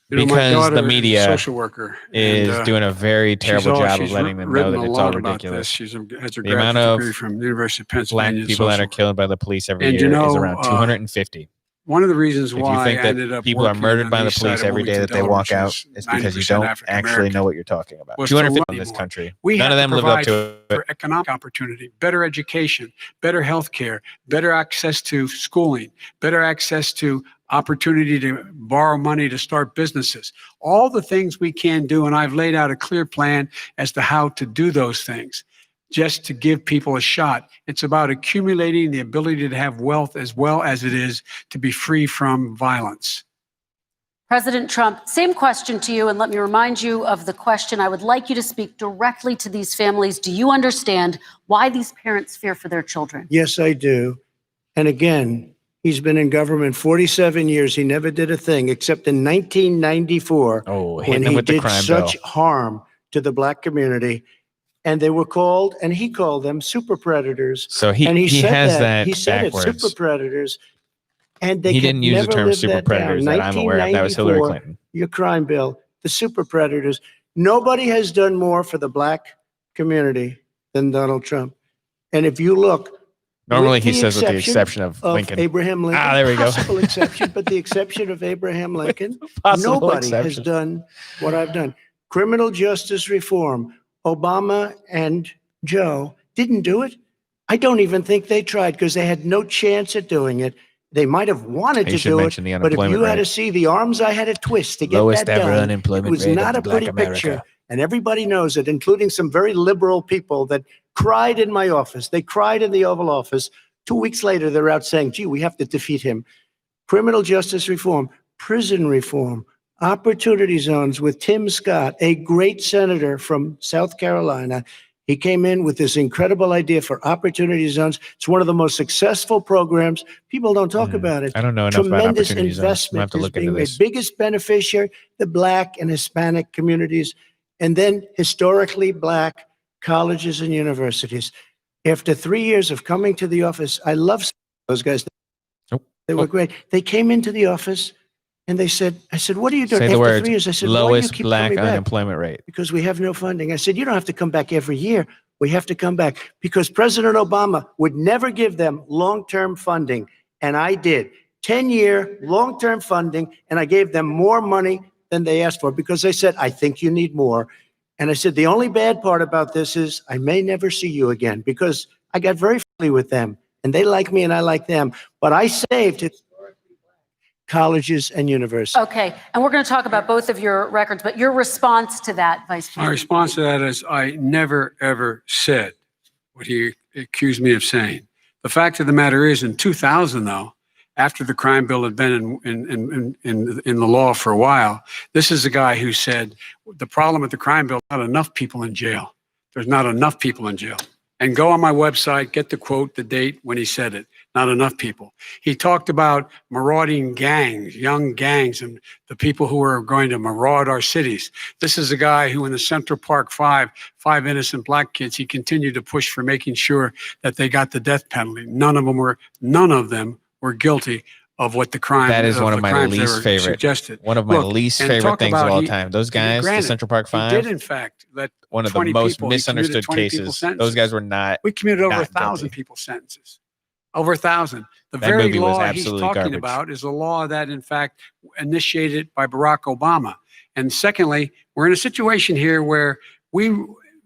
You know, my Because daughter the is a media social worker is and, doing a very terrible job of she's letting them know written that a it's all lot about ridiculous. this. She has her The amount graduate of degree from the University of Black Pennsylvania. in people that social are killed by the police every And year you know, is around 250. One of the reasons If you why think I that ended up people are working murdered on by the east side police of every day Wilmington, that they Delaware, walk which out, is it's because you 90% don't African-American, actually know what you're talking about. was to 250 learn in this more. country. We None of have them to lived up provide to for it. economic opportunity, better education, better health care, better access to schooling, better access to opportunity to borrow money to start businesses. All the things we can do, and I've laid out a clear plan as to how to do those things, just to give people a shot. It's about accumulating the ability to have wealth as well as it is to be free from violence. President Trump, same question to you, and let me remind you of the question. I would like you to speak directly to these families. Do you understand why these parents fear for their children? Yes, I do. And again, he's been in government 47 years. He never did a thing except in 1994 Oh, when hitting them he with the did crime such bill. harm to the Black community. And they were called, and he called them super predators. So And he said has that He said it, backwards. super predators. And they He could didn't use the never term live super that predators down. that I'm aware of. That was Hillary 1994, Clinton. Your crime bill, the super predators. Nobody has done more for the Black community than Donald Trump. And if you look, Normally with he the says with the exception of Lincoln. Abraham Lincoln. Ah, there we go. Possible exception, but the exception of Abraham Lincoln, Possible nobody has exception. done what I've done. Criminal justice reform. Obama and Joe didn't do it. I don't even think they tried because they had no chance at doing it. They might have wanted to do it, mention the but if unemployment you had rate. to see the arms I had to twist to get Lowest that ever done, unemployment it was rate of not the a Black pretty America. picture. And everybody knows it, including some very liberal people that cried in my office. They cried in the Oval Office. 2 weeks later, they're out saying, gee, we have to defeat him. Criminal justice reform, prison reform, opportunity zones with Tim Scott, a great senator from South Carolina. He came in with this incredible idea for opportunity zones. It's one of the most successful programs. People don't talk about it. I don't know enough about Tremendous opportunity zones. I'm gonna investment have to is look into being made. this. Biggest beneficiary, the Black and Hispanic communities, and then historically Black colleges and universities. After 3 years of coming to the office, I love those guys. They were great. They came into the office and they said, I said, what are you doing? Say the After words, 3 years, I said, why do you lowest keep Black coming back? unemployment rate. Because we have no funding. I said, you don't have to come back every year. We have to come back because President Obama would never give them long-term funding. And I did 10-year long-term funding. And I gave them more money than they asked for because they said, I think you need more. And I said, the only bad part about this is I may never see you again because I got very friendly with them and they like me and I like them. But I saved historically Black colleges and universities. Okay, and we're going to talk about both of your records, but your response to that, Vice President. My response to that is I never, ever said what he accused me of saying. The fact of the matter is in 2000, though, after the crime bill had been in the law for a while, this is a guy who said the problem with the crime bill, not enough people in jail. There's not enough people in jail. And go on my website, get the quote, the date when he said it. Not enough people. He talked about marauding gangs, young gangs, and the people who are going to maraud our cities. This is a guy who in the Central Park five innocent Black kids, he continued to push for making sure that they got the death penalty. None of them were guilty of what the crime. That is one of my least favorite. Suggested. One of my least favorite things of all time. Those guys, granted, the Central Park Five, he did in fact let one of the most misunderstood cases. Those guys were not. We committed over 1,000 guilty. people's sentences. Over 1,000. The That very movie was law he's absolutely talking garbage. about is a law that, in fact, initiated by Barack Obama. And secondly, we're in a situation here where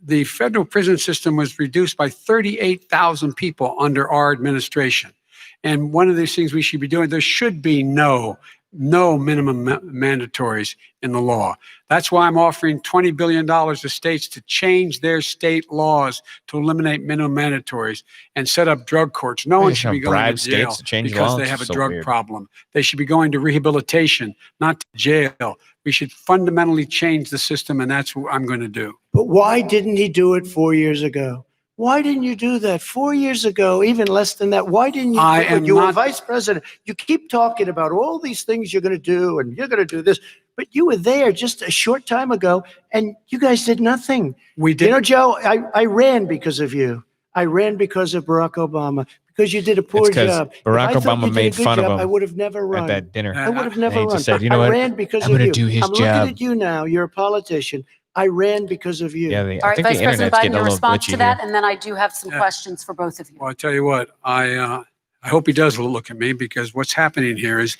the federal prison system was reduced by 38,000 people under our administration. And one of these things we should be doing, there should be no minimum mandatories in the law. That's why I'm offering $20 billion to states to change their state laws to eliminate minimum mandatories and set up drug courts. No one should be going to jail because they have a drug problem. They should be going to rehabilitation, not to jail. We should fundamentally change the system, and that's what I'm going to do. But why didn't he do it 4 years ago? Why didn't you do that 4 years ago, even less than that? Why didn't you? You were vice president. You keep talking about all these things you're going to do and you're going to do this, but you were there just a short time ago and you guys did nothing. We did. You know, Joe, I ran because of you. I ran because of Barack Obama, because you did a poor job. Barack Obama made fun of him. I would have never run at that dinner. I would have never run. Said, you know what? I ran because I'm of going you. to do his I'm job. looking at you now. You're a politician. I ran because of you. Yeah, All I right, think Vice the President internet's Biden, getting a your little response glitchy to that, here. and then I do have some questions for both of you. Well, I tell you what, I hope he does look at me, because what's happening here is,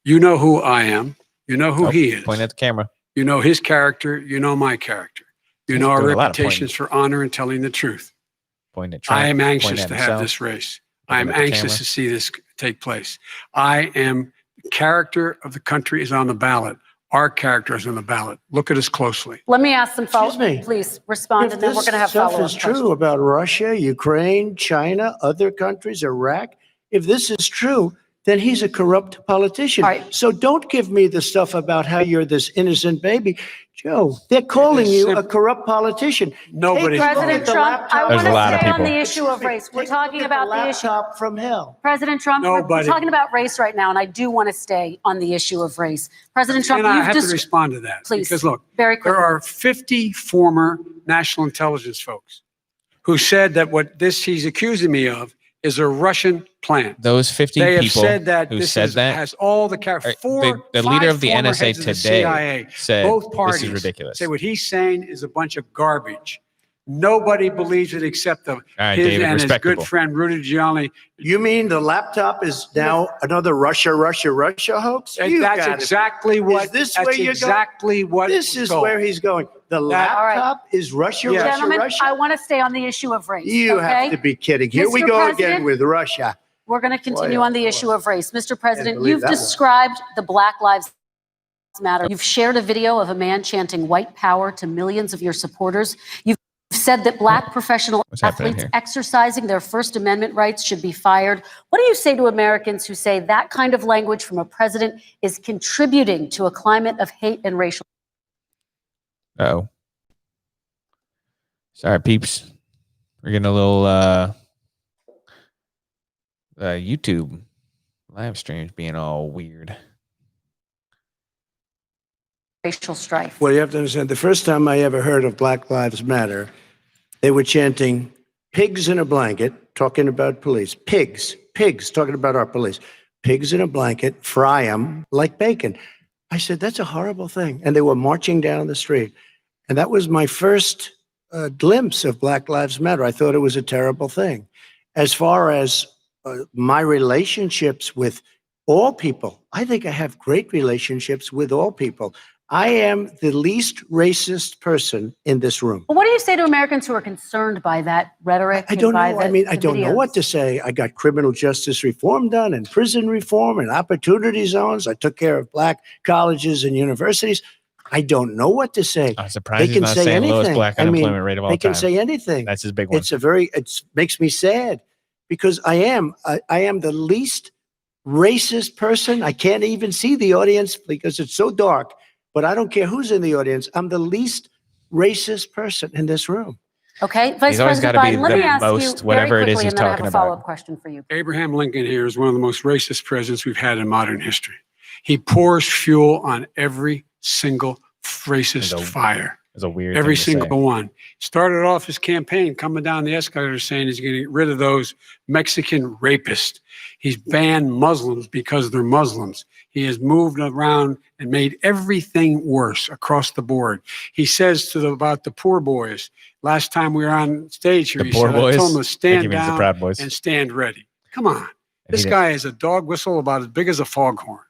you know who I am. You know who he is. Point at the camera. You know his character. You know my character. You know our reputations for honor and telling the truth. Point at Trump. I am Point anxious at to himself. have this race. Point I am at the anxious camera. to see this take place. I am, character of the country is on the ballot. Our character is on the ballot. Look at us closely. Let me ask some follow-up. Excuse me. Please respond, and then we're going to have stuff follow-up is true questions. about Russia, Ukraine, China, other countries, Iraq, if this is true, then he's a corrupt politician. All right. So don't give me the stuff about how you're this innocent baby. Joe, they're calling you a corrupt politician. Nobody. President Trump, I want There's a lot to of stay on people. the issue of race. We're talking about the issue. Laptop from hell. President Trump, we're Nobody. talking about race right now, and I do want to stay on the issue of race. President Trump, And I you've have to just respond to that. Please. Because look, very quickly. there are 50 former national intelligence folks who said that what he's accusing me of is a Russian plant. Those 50 They have people said that who this said that, has all the the leader of the NSA today CIA, said both parties this is ridiculous. say what he's saying is a bunch of garbage. Nobody believes it except right, his David, and his respectable. good friend Rudy Giuliani. You mean the laptop is now another Russia hoax? You That's gotta- exactly what. Is this that's where you're exactly going? what. This is where he's going. The All right. laptop is Russia, Yeah. Gentlemen, Russia. I want to stay on the issue of race. You okay? have to be kidding. Here we Mr. go President, again with Russia. We're going to continue Boy, on the oh, issue of race. Mr. President, believe you've that one. described the Black Lives Matter. You've shared a video of a man chanting white power to millions of your supporters. You've said that Black professional happening athletes here? exercising their First Amendment rights should be fired. What do you say to Americans who say that kind of language from a president is contributing to a climate of hate and racial? Uh-oh. Sorry, peeps. We're getting a little YouTube live streams being all weird. Racial strife. Well, you have to understand, the first time I ever heard of Black Lives Matter, they were chanting pigs in a blanket, talking about police. Pigs, talking about our police. Pigs in a blanket, fry them like bacon. I said, that's a horrible thing. And they were marching down the street. And that was my first glimpse of Black Lives Matter. I thought it was a terrible thing. As far as my relationships with all people, I think I have great relationships with all people. I am the least racist person in this room. Well, what do you say to Americans who are concerned by that rhetoric? I don't know. and by I mean, the I don't know videos? what to say. I got criminal justice reform done and prison reform and opportunity zones. I took care of Black colleges and universities. I don't know what to say. I'm surprised They he's can not say saying lowest anything. Black I mean, unemployment rate of all They can time. say anything. That's his big one. It makes me sad because I am the least racist person. I can't even see the audience because it's so dark, but I don't care who's in the audience. I'm the least racist person in this room. Okay, Vice He's always President gotta be Biden, let me the ask most, you whatever very it is quickly, he's and then I talking have a about. follow-up question for you. Abraham Lincoln here is one of the most racist presidents we've had in modern history. He pours fuel on every single racist fire. It's a weird Every thing to single say. one. Started off his campaign coming down the escalator saying he's going to get rid of those Mexican rapists. He's banned Muslims because they're Muslims. He has moved around and made everything worse across the board. He says about the poor boys. Last time we were on stage here, The he poor said, boys? I told him to I think stand he means the down Proud Boys. and stand ready. Come on. And This he guy is a dog whistle about as big as a foghorn.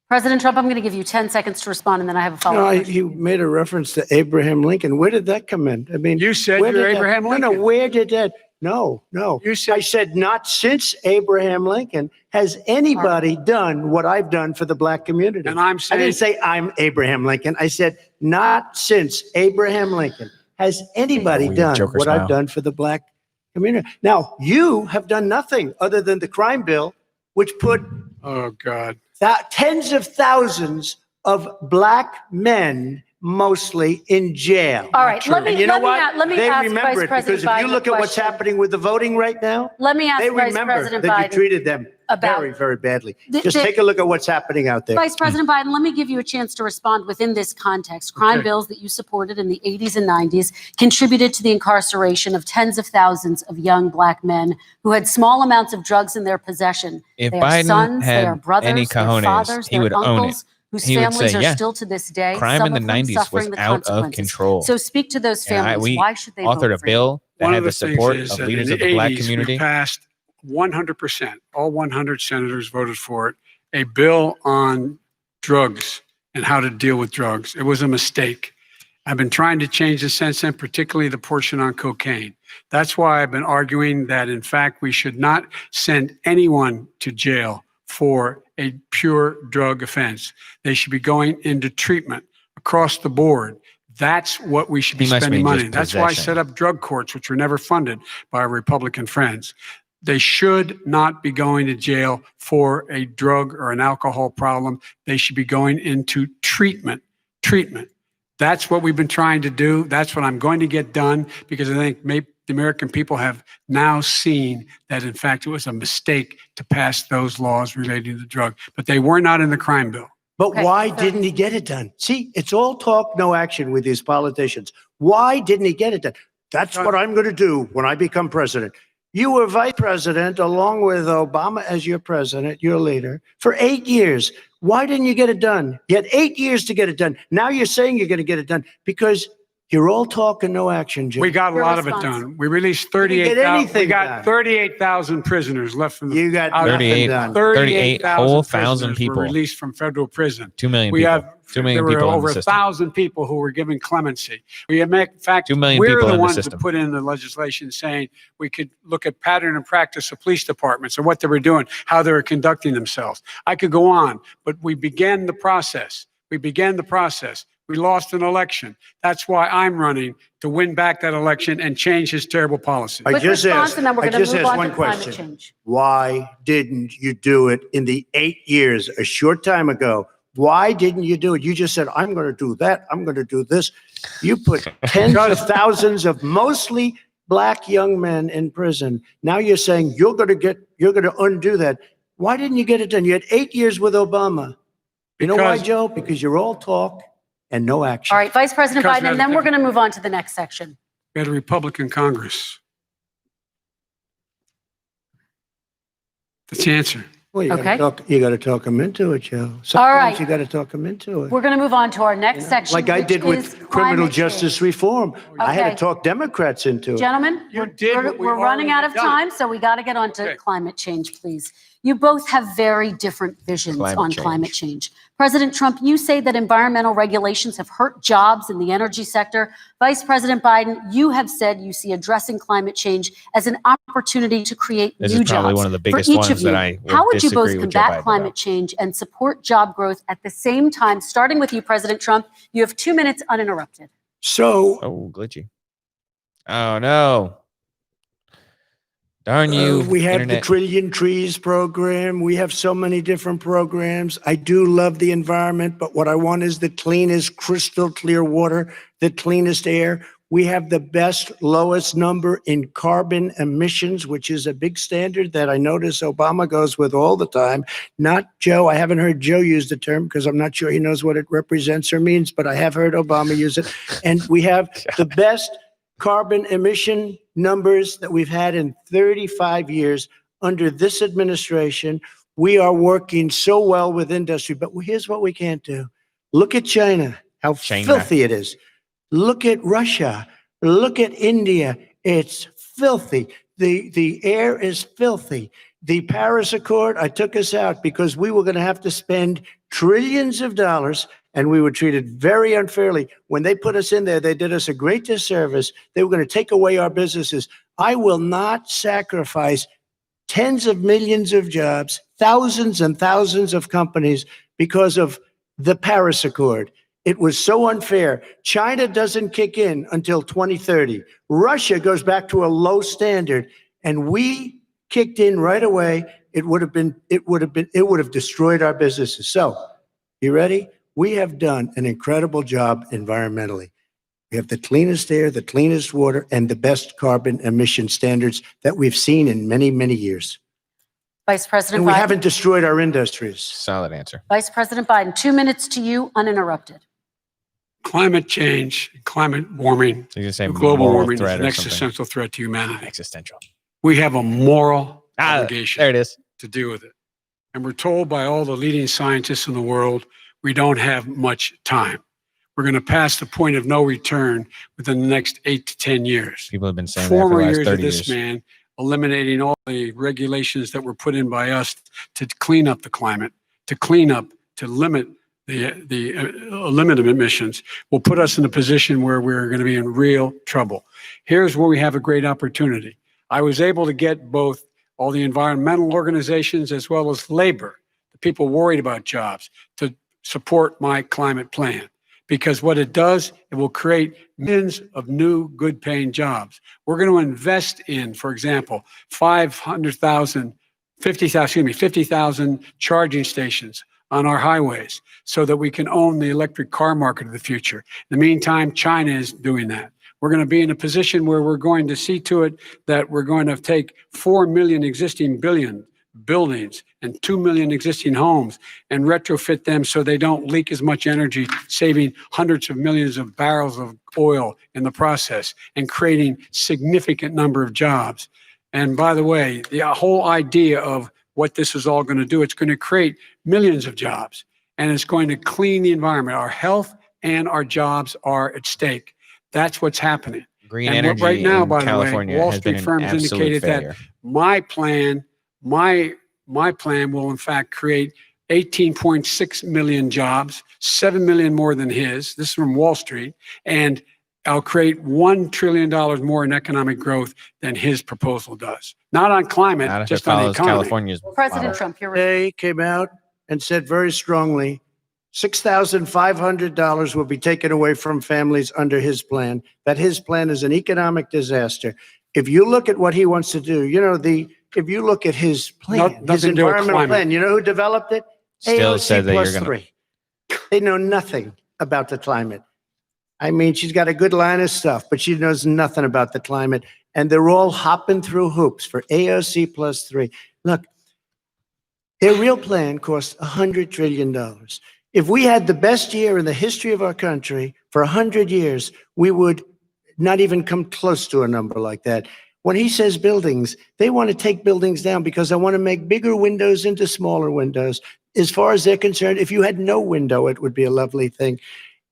President Trump, I'm going to give you 10 seconds to respond, and then I have a follow-up question. He made a reference to Abraham Lincoln. Where did that come in? I mean, You said where you're did that- Abraham Lincoln. No, where did that? No. You said- I said not since Abraham Lincoln has anybody done what I've done for the black community. And I'm saying- I didn't say I'm Abraham Lincoln. I said not since Abraham Lincoln has anybody done what I've done for the black community. Now, you have done nothing other than the crime bill, which put Oh, God. tens of thousands of black men mostly in jail. All right, let me And you know what? they They ask remember Vice it President because if you Biden look a at what's question. happening with the voting right now, Let me ask they Vice remember President that you Biden treated them about- very, very badly. The- Just the- take a look at what's happening out there. Vice President Biden, let me give you a chance to respond within this context. Crime Okay. bills that you supported in the 80s and 90s contributed to the incarceration of tens of thousands of young black men who had small amounts of drugs in their possession. If They are Biden sons, they had are brothers, any their cojones, fathers, he their would own it. uncles, whose He would families say, are yeah, still to this day, crime some in the of them 90s was suffering the out of consequences. control. So speak to those And families. we Why should they vote authored a for you? bill that One had of the things support is of that leaders in of the the black 80s, community. We passed 100%. All 100 senators voted for it. A bill on drugs and how to deal with drugs. It was a mistake. I've been trying to change the sense, and particularly the portion on cocaine. That's why I've been arguing that, in fact, we should not send anyone to jail for a pure drug offense. They should be going into treatment across the board. That's what we should be He must spending mean money. just That's why I possession. set up drug courts, which were never funded by our Republican friends. They should not be going to jail for a drug or an alcohol problem. They should be going into treatment. That's what we've been trying to do. That's what I'm going to get done, because I think maybe the American people have now seen that, in fact, it was a mistake to pass those laws relating to the drug, but they were not in the crime bill. But Okay, why so- didn't he get it done? See, it's all talk, no action with these politicians. Why didn't he get it done? That's what I'm going to do when I become president. You were vice president along with Obama as your president, your leader, for 8 years. Why didn't you get it done? You had 8 years to get it done. Now you're saying you're going to get it done because you're all talk and no action, Jim. We got a Your lot of it response. done. We released didn't get 38,000. anything We got done. 38,000 prisoners left from the. You got out of- nothing 38 done. 38,000 whole prisoners thousand people. were released from federal prison. 2 million We people. have 2 million there were people in over the system. 1,000 people who were given clemency. We have in fact, 2 million we're people the in the ones that system. put in the legislation saying we could look at pattern and practice of police departments and what they were doing, how they were conducting themselves. I could go on, but we began the process. We lost an election. That's why I'm running to win back that election and change his terrible policy. I Quick just response, asked, and then we're I going to just move asked on one to climate question. change. Why didn't you do it in the 8 years, a short time ago? Why didn't you do it? You just said, I'm going to do that. I'm going to do this. You put tens of thousands of mostly black young men in prison. Now you're saying you're going to undo that. Why didn't you get it done? You had 8 years with Obama. You know why, Because- Joe? Because you're all talk and no action. All right, Vice President Because Biden, and then we're going to move on to the next section. We had a Republican Congress. That's the answer. Well, you Okay. got to talk them into it, Joe. Sometimes All right. you got to talk them into it. We're going to move on to our next section. Like I which did is with criminal climate justice change. reform. I had Okay. to talk Democrats into it. Gentlemen, You did what we we're running out of already done. time, so we got to get on to Okay. climate change, please. You both have very different visions on climate change. President Trump, you say that environmental regulations have hurt jobs in the energy sector. Vice President Biden, you have said you see addressing climate change as an opportunity to create This new is probably jobs. one of the For biggest each ones of you, that I would how would you both disagree with Joe combat Biden climate about. change and support job growth at the same time? Starting with you, President Trump, you have 2 minutes uninterrupted. So Oh, glitchy. Oh, no. Darn you, we have internet. the Trillion Trees program. We have so many different programs. I do love the environment, but what I want is the cleanest, crystal clear water, the cleanest air. We have the best, lowest number in carbon emissions, which is a big standard that I notice Obama goes with all the time. Not Joe. I haven't heard Joe use the term because I'm not sure he knows what it represents or means, but I have heard Obama use it. And we have the best carbon emission numbers that we've had in 35 years under this administration. We are working so well with industry, but here's what we can't do. Look at China, how filthy it is. Look at Russia. Look at India. It's filthy. The air is filthy. The Paris Accord, I took us out because we were going to have to spend trillions of dollars and we were treated very unfairly. When they put us in there, they did us a great disservice. They were going to take away our businesses. I will not sacrifice tens of millions of jobs, thousands and thousands of companies because of the Paris Accord. It was so unfair. China doesn't kick in until 2030. Russia goes back to a low standard, and we kicked in right away. It would have destroyed our businesses. So, you ready? We have done an incredible job environmentally. We have the cleanest air, the cleanest water, and the best carbon emission standards that we've seen in many, many years. Vice President And we Biden. haven't destroyed our industries. Solid answer. Vice President Biden, 2 minutes to you, uninterrupted. Climate change, climate warming, So you're saying global moral warming is threat an or something? existential threat to humanity. Existential. We have a moral obligation There it is. to deal with it. And we're told by all the leading scientists in the world, we don't have much time. We're going to pass the point of no return within the next 8 to 10 years. People have been saying that for Former the last years 30 of this years. man eliminating all the regulations that were put in by us to clean up the climate, to limit limit emissions, will put us in a position where we're going to be in real trouble. Here's where we have a great opportunity. I was able to get both all the environmental organizations as well as labor, the people worried about jobs, to support my climate plan. Because what it does, it will create millions of new good-paying jobs. We're going to invest in, for example, 50,000 charging stations on our highways so that we can own the electric car market of the future. In the meantime, China is doing that. We're going to be in a position where we're going to see to it that we're going to take 4 million existing buildings and 2 million existing homes and retrofit them so they don't leak as much energy, saving hundreds of millions of barrels of oil in the process and creating significant number of jobs. And by the way, the whole idea of what this is all going to do, it's going to create millions of jobs, and it's going to clean the environment. Our health and our jobs are at stake. That's what's happening. Green And energy right now, in by the way, California Wall has Street been an firms absolute indicated failure. that my plan will in fact create 18.6 million jobs, 7 million more than his. This is from Wall Street. And I'll create $1 trillion more in economic growth than his proposal does. Not on climate, Not if just it on the follows economy. California's President model. Trump, you're They came out and said very strongly, $6,500 will be taken away from families under his plan, that his plan is an economic disaster. If you look at what he wants to do, if you look at his plan, his Nothing to do with environmental climate. plan, you know who developed it? Still AOC said that you're plus gonna- 3. They know nothing about the climate. I mean, she's got a good line of stuff, but she knows nothing about the climate. And they're all hopping through hoops for AOC plus 3. Look, their real plan cost $100 trillion. If we had the best year in the history of our country for 100 years, we would not even come close to a number like that. When he says buildings, they want to take buildings down because they want to make bigger windows into smaller windows. As far as they're concerned, if you had no window, it would be a lovely thing.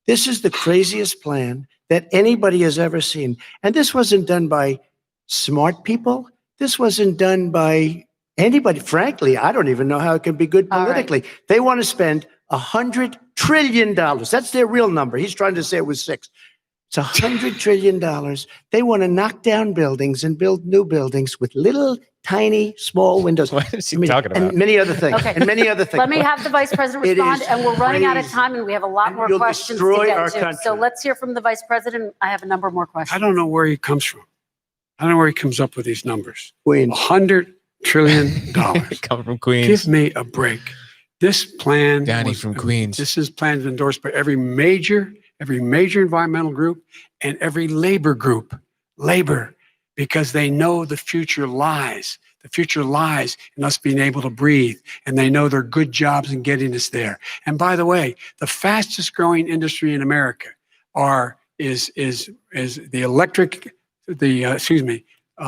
This is the craziest plan that anybody has ever seen. And this wasn't done by smart people. This wasn't done by anybody. Frankly, I don't even know how it can be good politically. Right. They want to spend $100 trillion. That's their real number. He's trying to say it was 6. It's $100 trillion. They want to knock down buildings and build new buildings with little, tiny, small windows. What is he talking about? And many other things. Okay. And many other things. Let me have the Vice President respond, and we're running out of time, and we have a lot more questions to get to. So let's hear from the Vice President. I have a number more questions. I don't know where he comes from. I don't know where he comes up with these numbers. Queens. $100 trillion. Coming from Queens. Give me a break. This plan, Donnie from Queens. This is plan endorsed by every major environmental group and every labor group. Labor, because they know the future lies. The future lies in us being able to breathe, and they know there are good jobs in getting us there. And by the way, the fastest growing industry in America is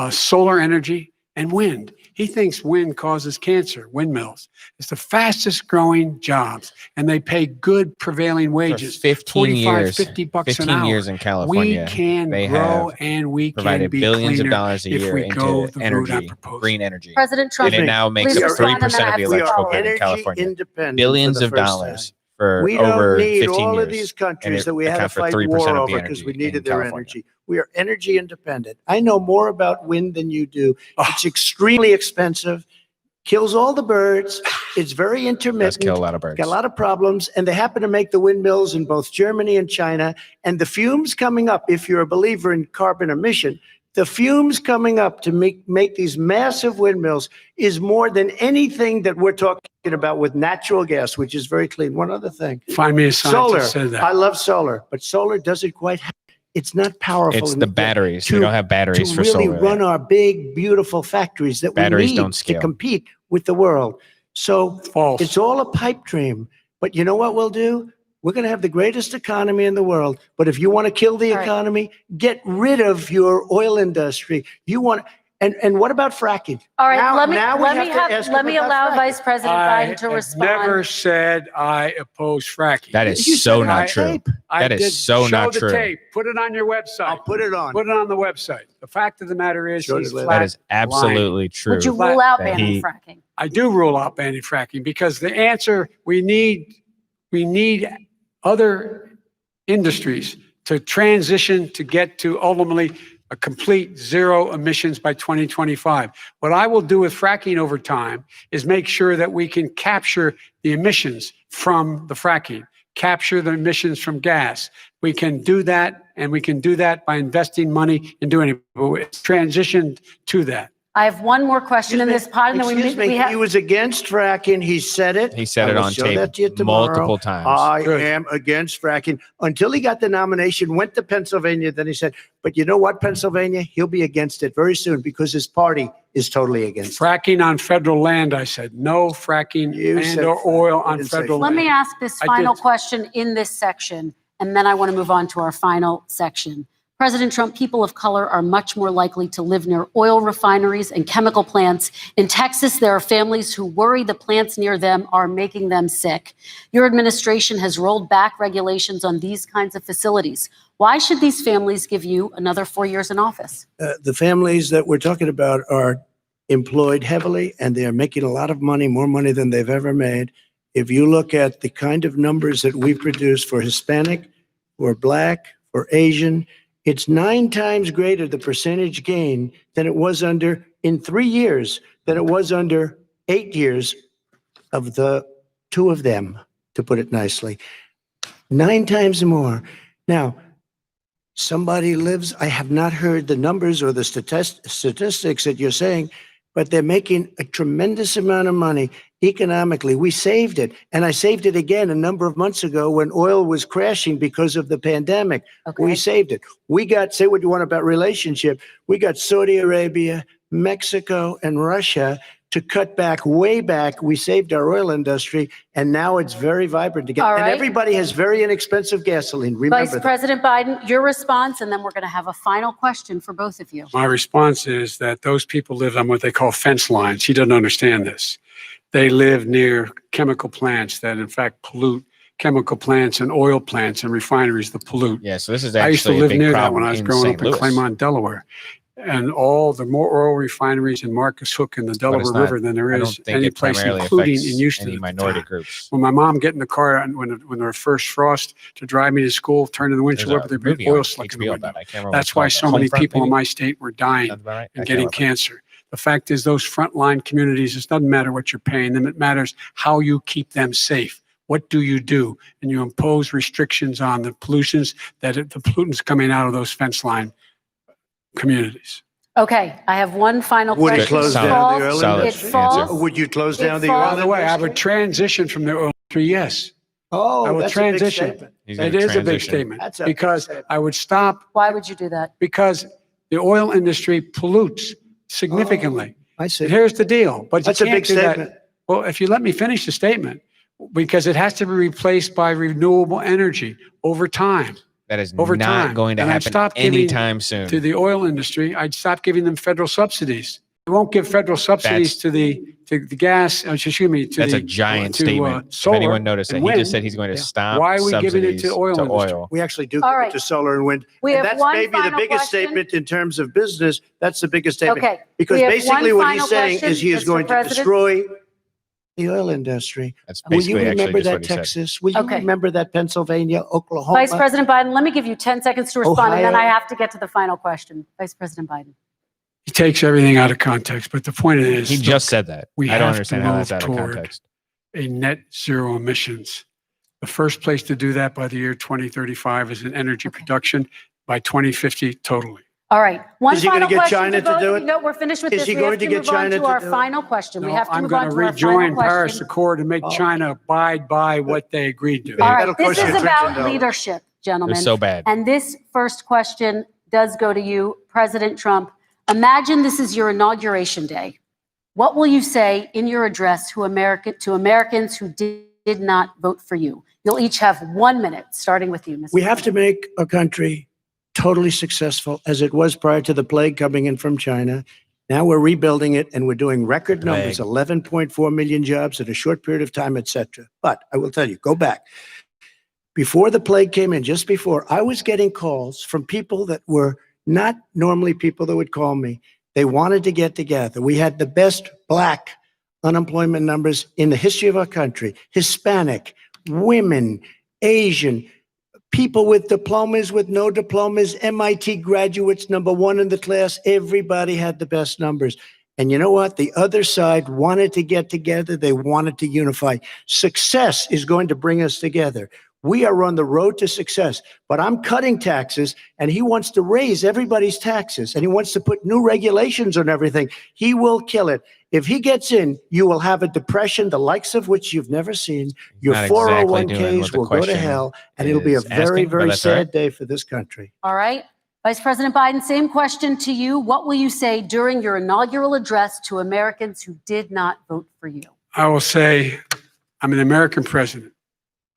solar energy and wind. He thinks wind causes cancer, windmills. It's the fastest growing jobs, and they pay good prevailing wages. For 15 years, $50 an 15 hour. years in California, We can they grow have and we can provided be billions of cleaner dollars a if year we go into the route I energy, propose. green energy. President Trump, And it now makes please up respond, and then 3% I of the have to electrical follow. grid in Energy California. independent Billions for the of first dollars. time. for We over don't need 15 all years. of these and countries it that we had to accounts for fight 3% war of the over because we energy needed in their California. energy. We are energy independent. I know more about wind than you do. It's extremely expensive, kills all the birds. It's very Does intermittent. kill a lot of birds. Got a lot of problems, and they happen to make the windmills in both Germany and China. And the fumes coming up, if you're a believer in carbon emission, the fumes coming up to make these massive windmills is more than anything that we're talking about with natural gas, which is very clean. One other thing. Find me a scientist Solar. that said that. I love solar, but solar doesn't quite have, it's not powerful. It's the batteries. We don't have batteries to for really solar. run our big, beautiful factories that Batteries we need don't to scale. compete with the world. So False. it's all a pipe dream. But you know what we'll do? We're going to have the greatest economy in the world. But if you want to kill the All right. economy, get rid of your oil industry. You want, and what about fracking? All right, Now- let me now we let have me to have ask let him me about allow fracking. Vice President I Biden to have respond. never said I oppose fracking. That is You so said it not on true. tape. I That is did so show not the true. tape. Put it on your website. I'll put it on. Put it on the website. The fact of the matter is, Sure he's it is. flat That is absolutely true. Would you Flat- rule out that banning he- fracking? I do rule out banning fracking because the answer we need other industries to transition to get to ultimately a complete zero emissions by 2025. What I will do with fracking over time is make sure that we can capture the emissions from the fracking, capture the emissions from gas. We can do that, and we can do that by investing money in doing it. It's transitioned to that. I have one more question in this pod, and then Excuse me, we have. he was against fracking. He said it. He said I it will on show tape that to you tomorrow. multiple times. I Good. am against fracking until he got the nomination, went to Pennsylvania. Then he said, but you know what, Pennsylvania? He'll be against it very soon because his party is totally against it. Fracking on federal land, I said. No fracking You said and or fracking. oil You on didn't say federal Let land. me ask this I final did. question in this section, and then I want to move on to our final section. President Trump, people of color are much more likely to live near oil refineries and chemical plants. In Texas, there are families who worry the plants near them are making them sick. Your administration has rolled back regulations on these kinds of facilities. Why should these families give you another 4 years in office? The families that we're talking about are employed heavily, and they are making a lot of money, more money than they've ever made. If you look at the kind of numbers that we produce for Hispanic, for Black, for Asian, it's 9 times greater, the percentage gain, than it was under, in 3 years, than it was under 8 years of the 2 of them, to put it nicely. 9 times more. Now, somebody lives, I have not heard the numbers or the statistics that you're saying, but they're making a tremendous amount of money economically. We saved it. And I saved it again a number of months ago when oil was crashing because of the pandemic. Okay. We saved it. We got, say what you want about relationship, we got Saudi Arabia, Mexico, and Russia to cut back, way back. We saved our oil industry, and now it's very vibrant again. All And right. everybody has very inexpensive gasoline. Remember Vice that. President Biden, your response, and then we're going to have a final question for both of you. My response is that those people live on what they call fence lines. He doesn't understand this. They live near chemical plants that, in fact, pollute. Chemical plants and oil plants and refineries that pollute. Yeah, so this is I used to actually a live big near that problem when I was in growing St. up in Louis. Claymont, Delaware. And all the more oil refineries in Marcus Hook and the Delaware it's not- River than there I don't is think any it place, primarily including affects in Houston. any at the minority time. groups. When my mom get in the car and when there were first frost to drive me to school, turn in the windshield There's wiper, a there'd be movie oil on slick in HBO the about window. it. I can't remember That's what why it's so called. many Homefront, people in maybe? my state were dying Sounds about right. I and can't getting remember. cancer. The fact is those frontline communities, it doesn't matter what you're paying them. It matters how you keep them safe. What do? And you impose restrictions on the pollutions the pollutants coming out of those fence line communities. Okay, I have one final Would it question. close Solid- down the oil solid industry? It falls. Would you close It down the falls- oil By the way, I industry? would transition from the oil industry, yes. Oh, I will that's a big transition. statement. He's It gonna is a big transition. statement That's a big because statement. I would stop Why would you do that? because the oil industry pollutes significantly. I see. And here's the deal, but you That's a can't big do that. statement. Well, if you let me finish the statement, because it has to be replaced by renewable energy over time. That is Over not time. going to And I'd happen stop giving anytime soon. To the oil industry, I'd stop giving them federal subsidies. We won't give federal subsidies to the gas, excuse me, to That's the a giant to, statement. If solar anyone noticed that, and he just wind. said he's going to Yeah. stop Why are we giving it to subsidies oil to industry? oil. We actually do All give it right. to solar and wind. We And have that's one maybe the final biggest question. statement in terms of business. That's the biggest statement. Okay. Because We have basically one what final he's saying question, is he is Mr. going to President. destroy the oil industry. That's Will you basically remember actually just that what he said. Texas? Will you Okay. remember that Pennsylvania, Oklahoma? Vice President Biden, let me give you 10 seconds to respond, and then Ohio. I have to get to the final question. Vice President Biden. He takes everything out of context, but the point is, He just said that. we I don't have to understand how that's move out of toward context. a net zero emissions. The first place to do that by the year 2035 is in energy production, by 2050 totally. All right. One Is he gonna final get question China to both do of it? you. No, we're finished with Is this. he We have going to to get move on China to to our do it? final question. We No, have to I'm move going on to to our final rejoin Paris question. Accord and make Oh. China abide by what they agreed to. All That'll right. This cost you is $1 about trillion. leadership, It gentlemen. was so bad. And this first question does go to you, President Trump. Imagine this is your inauguration day. What will you say in your address to Americans who did not vote for you? You'll each have 1 minute, starting with you, Mr. We have to make our country totally successful as it was prior to the plague coming in from China. Now we're rebuilding it and we're doing record numbers, 11.4 million jobs in a short period of time, et cetera. But I will tell you, go back. Before the plague came in, just before, I was getting calls from people that were not normally people that would call me. They wanted to get together. We had the best Black unemployment numbers in the history of our country. Hispanic, women, Asian, people with diplomas, with no diplomas, MIT graduates, #1 in the class. Everybody had the best numbers. And you know what? The other side wanted to get together. They wanted to unify. Success is going to bring us together. We are on the road to success, but I'm cutting taxes and he wants to raise everybody's taxes and he wants to put new regulations on everything. He will kill it. If he gets in, you will have a depression, the likes of which you've never seen. Your Not exactly doing 401ks what the will go to question hell and it'll be a is very, asking, but very that's all right. sad day for this country. All right. Vice President Biden, same question to you. What will you say during your inaugural address to Americans who did not vote for you? I will say, I'm an American president.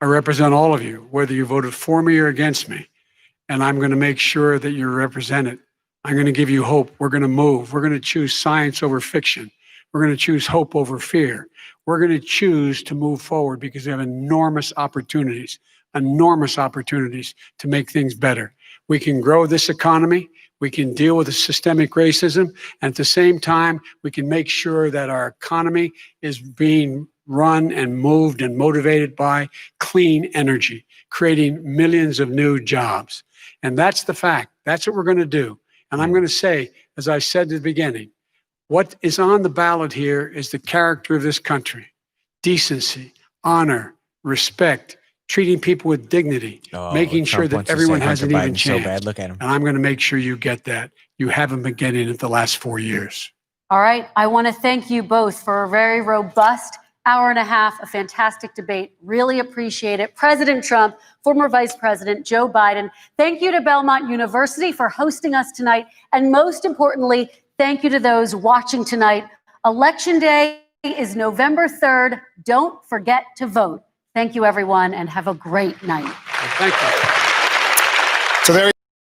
I represent all of you, whether you voted for me or against me. And I'm going to make sure that you're represented. I'm going to give you hope. We're going to move. We're going to choose science over fiction. We're going to choose hope over fear. We're going to choose to move forward because we have enormous opportunities to make things better. We can grow this economy. We can deal with the systemic racism. And at the same time, we can make sure that our economy is being run and moved and motivated by clean energy, creating millions of new jobs. And that's the fact. That's what we're going to do. And I'm going to say, as I said at the beginning, what is on the ballot here is the character of this country: decency, honor, respect, treating people with dignity, making sure that everyone has an even chance. So bad. Look at him. And I'm going to make sure you get that. You haven't been getting it the last 4 years. All right. I want to thank you both for a very robust hour and a half, a fantastic debate. Really appreciate it. President Trump, former Vice President Joe Biden, thank you to Belmont University for hosting us tonight. And most importantly, thank you to those watching tonight. Election Day is November 3rd. Don't forget to vote. Thank you, everyone, and have a great night. Thank you. So there is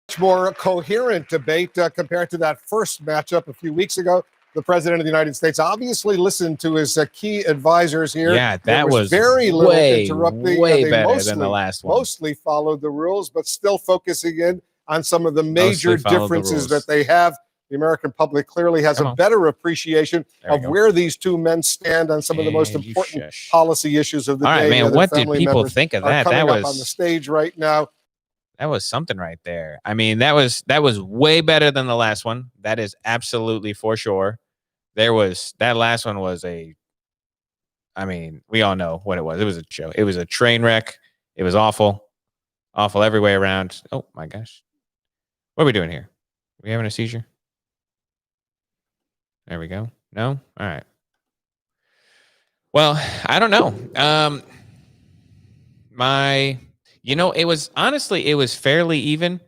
much more coherent debate compared to that first matchup a few weeks ago. The president of the United States obviously listened to his key advisors here. Yeah, that was very little interrupting. Way they better mostly, than the last one. Mostly followed the rules, but still focusing in on some of the major differences that they have. The American public clearly has a better appreciation of where these two men stand on some of the most important policy issues of the day. All right, man, what did people think of that? That was on the stage right now. That was something right there. I mean, that was way better than the last one. That is absolutely for sure. That last one was we all know what it was. It was a show. It was a train wreck. It was awful every way around. Oh my gosh. What are we doing here? Are we having a seizure? There we go. No? All right. Well, I don't know. It was fairly even.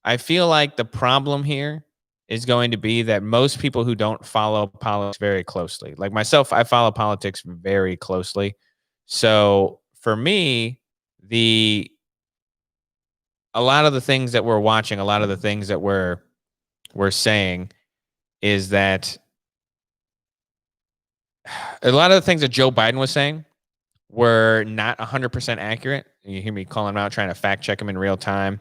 I feel like the problem here is going to be that most people who don't follow politics very closely, like myself, I follow politics very closely. So for me, a lot of the things that we're watching, a lot of the things that we're saying is that a lot of the things that Joe Biden was saying were not 100% accurate. You hear me calling him out, trying to fact check him in real time.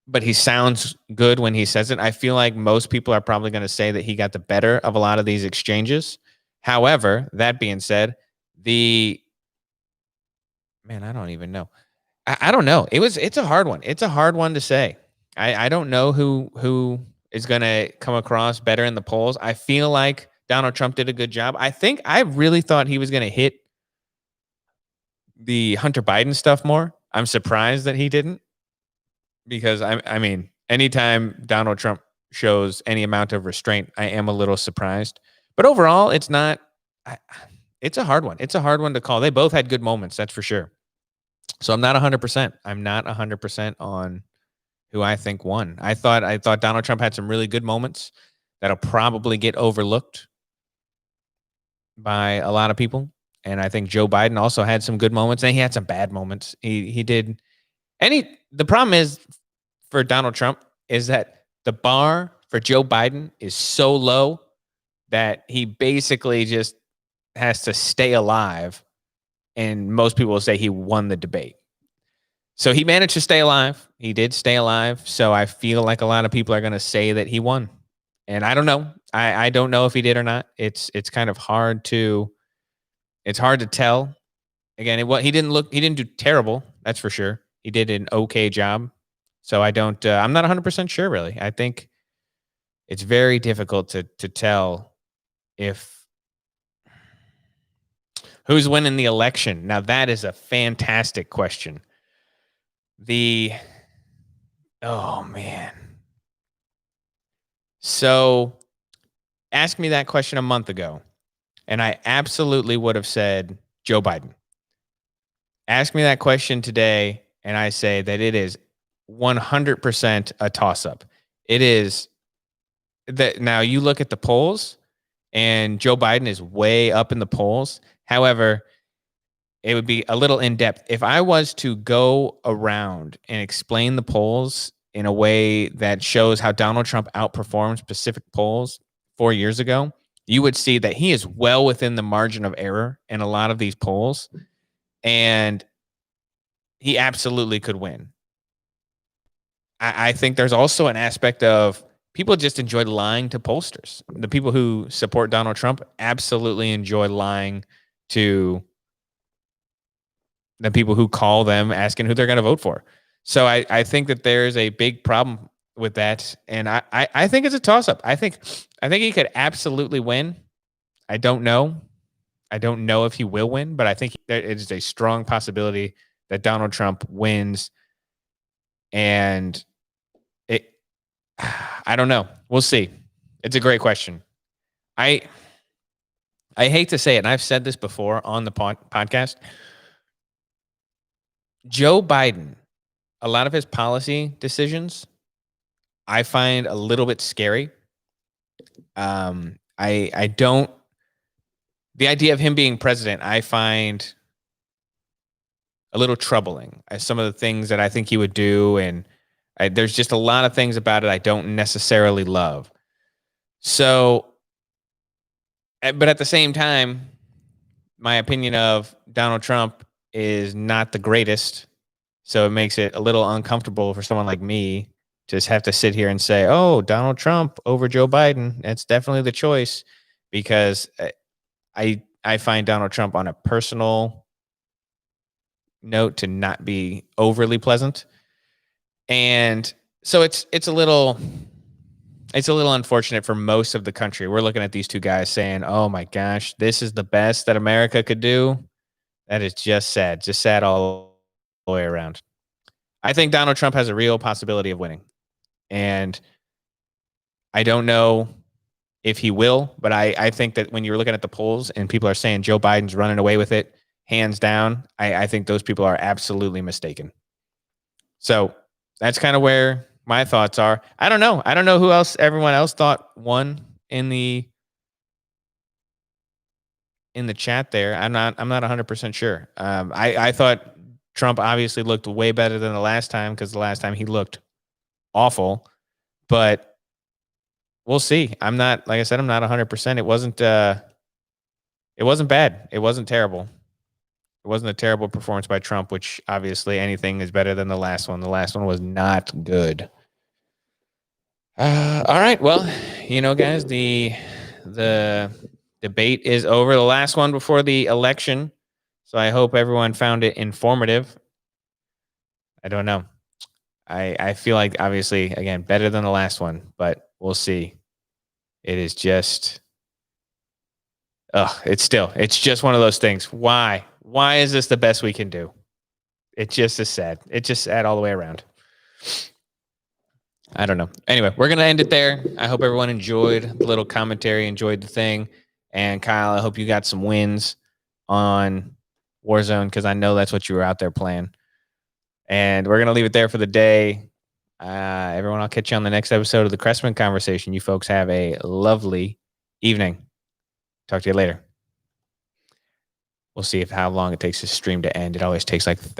But he sounds good when he says it. I feel like most people are probably going to say that he got the better of a lot of these exchanges. However, that being said, Man, I don't even know. I don't know. It's a hard one. It's a hard one to say. I don't know who is going to come across better in the polls. I feel like Donald Trump did a good job. I really thought he was going to hit the Hunter Biden stuff more. I'm surprised that he didn't, because I mean, anytime Donald Trump shows any amount of restraint, I am a little surprised. But overall, it's not. It's a hard one. It's a hard one to call. They both had good moments, that's for sure. So I'm not 100%. I'm not 100% on who I think won. I thought Donald Trump had some really good moments that'll probably get overlooked by a lot of people. And I think Joe Biden also had some good moments, and he had some bad moments. He did. The problem is for Donald Trump is that the bar for Joe Biden is so low that he basically just has to stay alive. And most people will say he won the debate. So he managed to stay alive. He did stay alive. So I feel like a lot of people are going to say that he won. And I don't know. I don't know if he did or not. It's kind of hard to tell. Again, he didn't do terrible. That's for sure. He did an okay job. So I'm not 100% sure, really. I think it's very difficult to tell who's winning the election. Now, that is a fantastic question. Oh, man. So ask me that question a month ago, and I absolutely would have said Joe Biden. Ask me that question today, and I say that it is 100% a toss-up. It is that now you look at the polls, and Joe Biden is way up in the polls. However, it would be a little in-depth. If I was to go around and explain the polls in a way that shows how Donald Trump outperformed specific polls 4 years ago, you would see that he is well within the margin of error in a lot of these polls, and he absolutely could win. I think there's also an aspect of people just enjoy lying to pollsters. The people who support Donald Trump absolutely enjoy lying to the people who call them asking who they're going to vote for. So I think that there's a big problem with that. And I think it's a toss-up. I think he could absolutely win. I don't know. I don't know if he will win, but I think it is a strong possibility that Donald Trump wins. And I don't know. We'll see. It's a great question. I hate to say it, and I've said this before on the podcast. Joe Biden, a lot of his policy decisions, I find a little bit scary. I don't. The idea of him being president, I find a little troubling. Some of the things that I think he would do, and there's just a lot of things about it I don't necessarily love. So, but at the same time, my opinion of Donald Trump is not the greatest. So it makes it a little uncomfortable for someone like me to just have to sit here and say, oh, Donald Trump over Joe Biden. That's definitely the choice, because I find Donald Trump on a personal note to not be overly pleasant. And so it's a little unfortunate for most of the country. We're looking at these two guys saying, oh my gosh, this is the best that America could do. That is just sad all the way around. I think Donald Trump has a real possibility of winning. And I don't know if he will, but I think that when you're looking at the polls and people are saying Joe Biden's running away with it, hands down, I think those people are absolutely mistaken. So that's kind of where my thoughts are. I don't know. I don't know who else everyone else thought won in the chat there. I'm not 100% sure. I thought Trump obviously looked way better than the last time, because the last time he looked awful, but we'll see. I'm not 100%. It wasn't bad. It wasn't terrible. It wasn't a terrible performance by Trump, which obviously anything is better than the last one. The last one was not good. All right. Well, guys, the debate is over, the last one before the election. So I hope everyone found it informative. I don't know. I feel like, obviously, again, better than the last one, but we'll see. It is just, it's just one of those things. Why? Why is this the best we can do? It just is sad. It's just sad all the way around. I don't know. Anyway, we're going to end it there. I hope everyone enjoyed the little commentary, enjoyed the thing. And Kyle, I hope you got some wins on Warzone, because I know that's what you were out there playing. And we're going to leave it there for the day. Everyone, I'll catch you on the next episode of the Chrestman Conversation. You folks have a lovely evening. Talk to you later. We'll see how long it takes this stream to end. It always takes like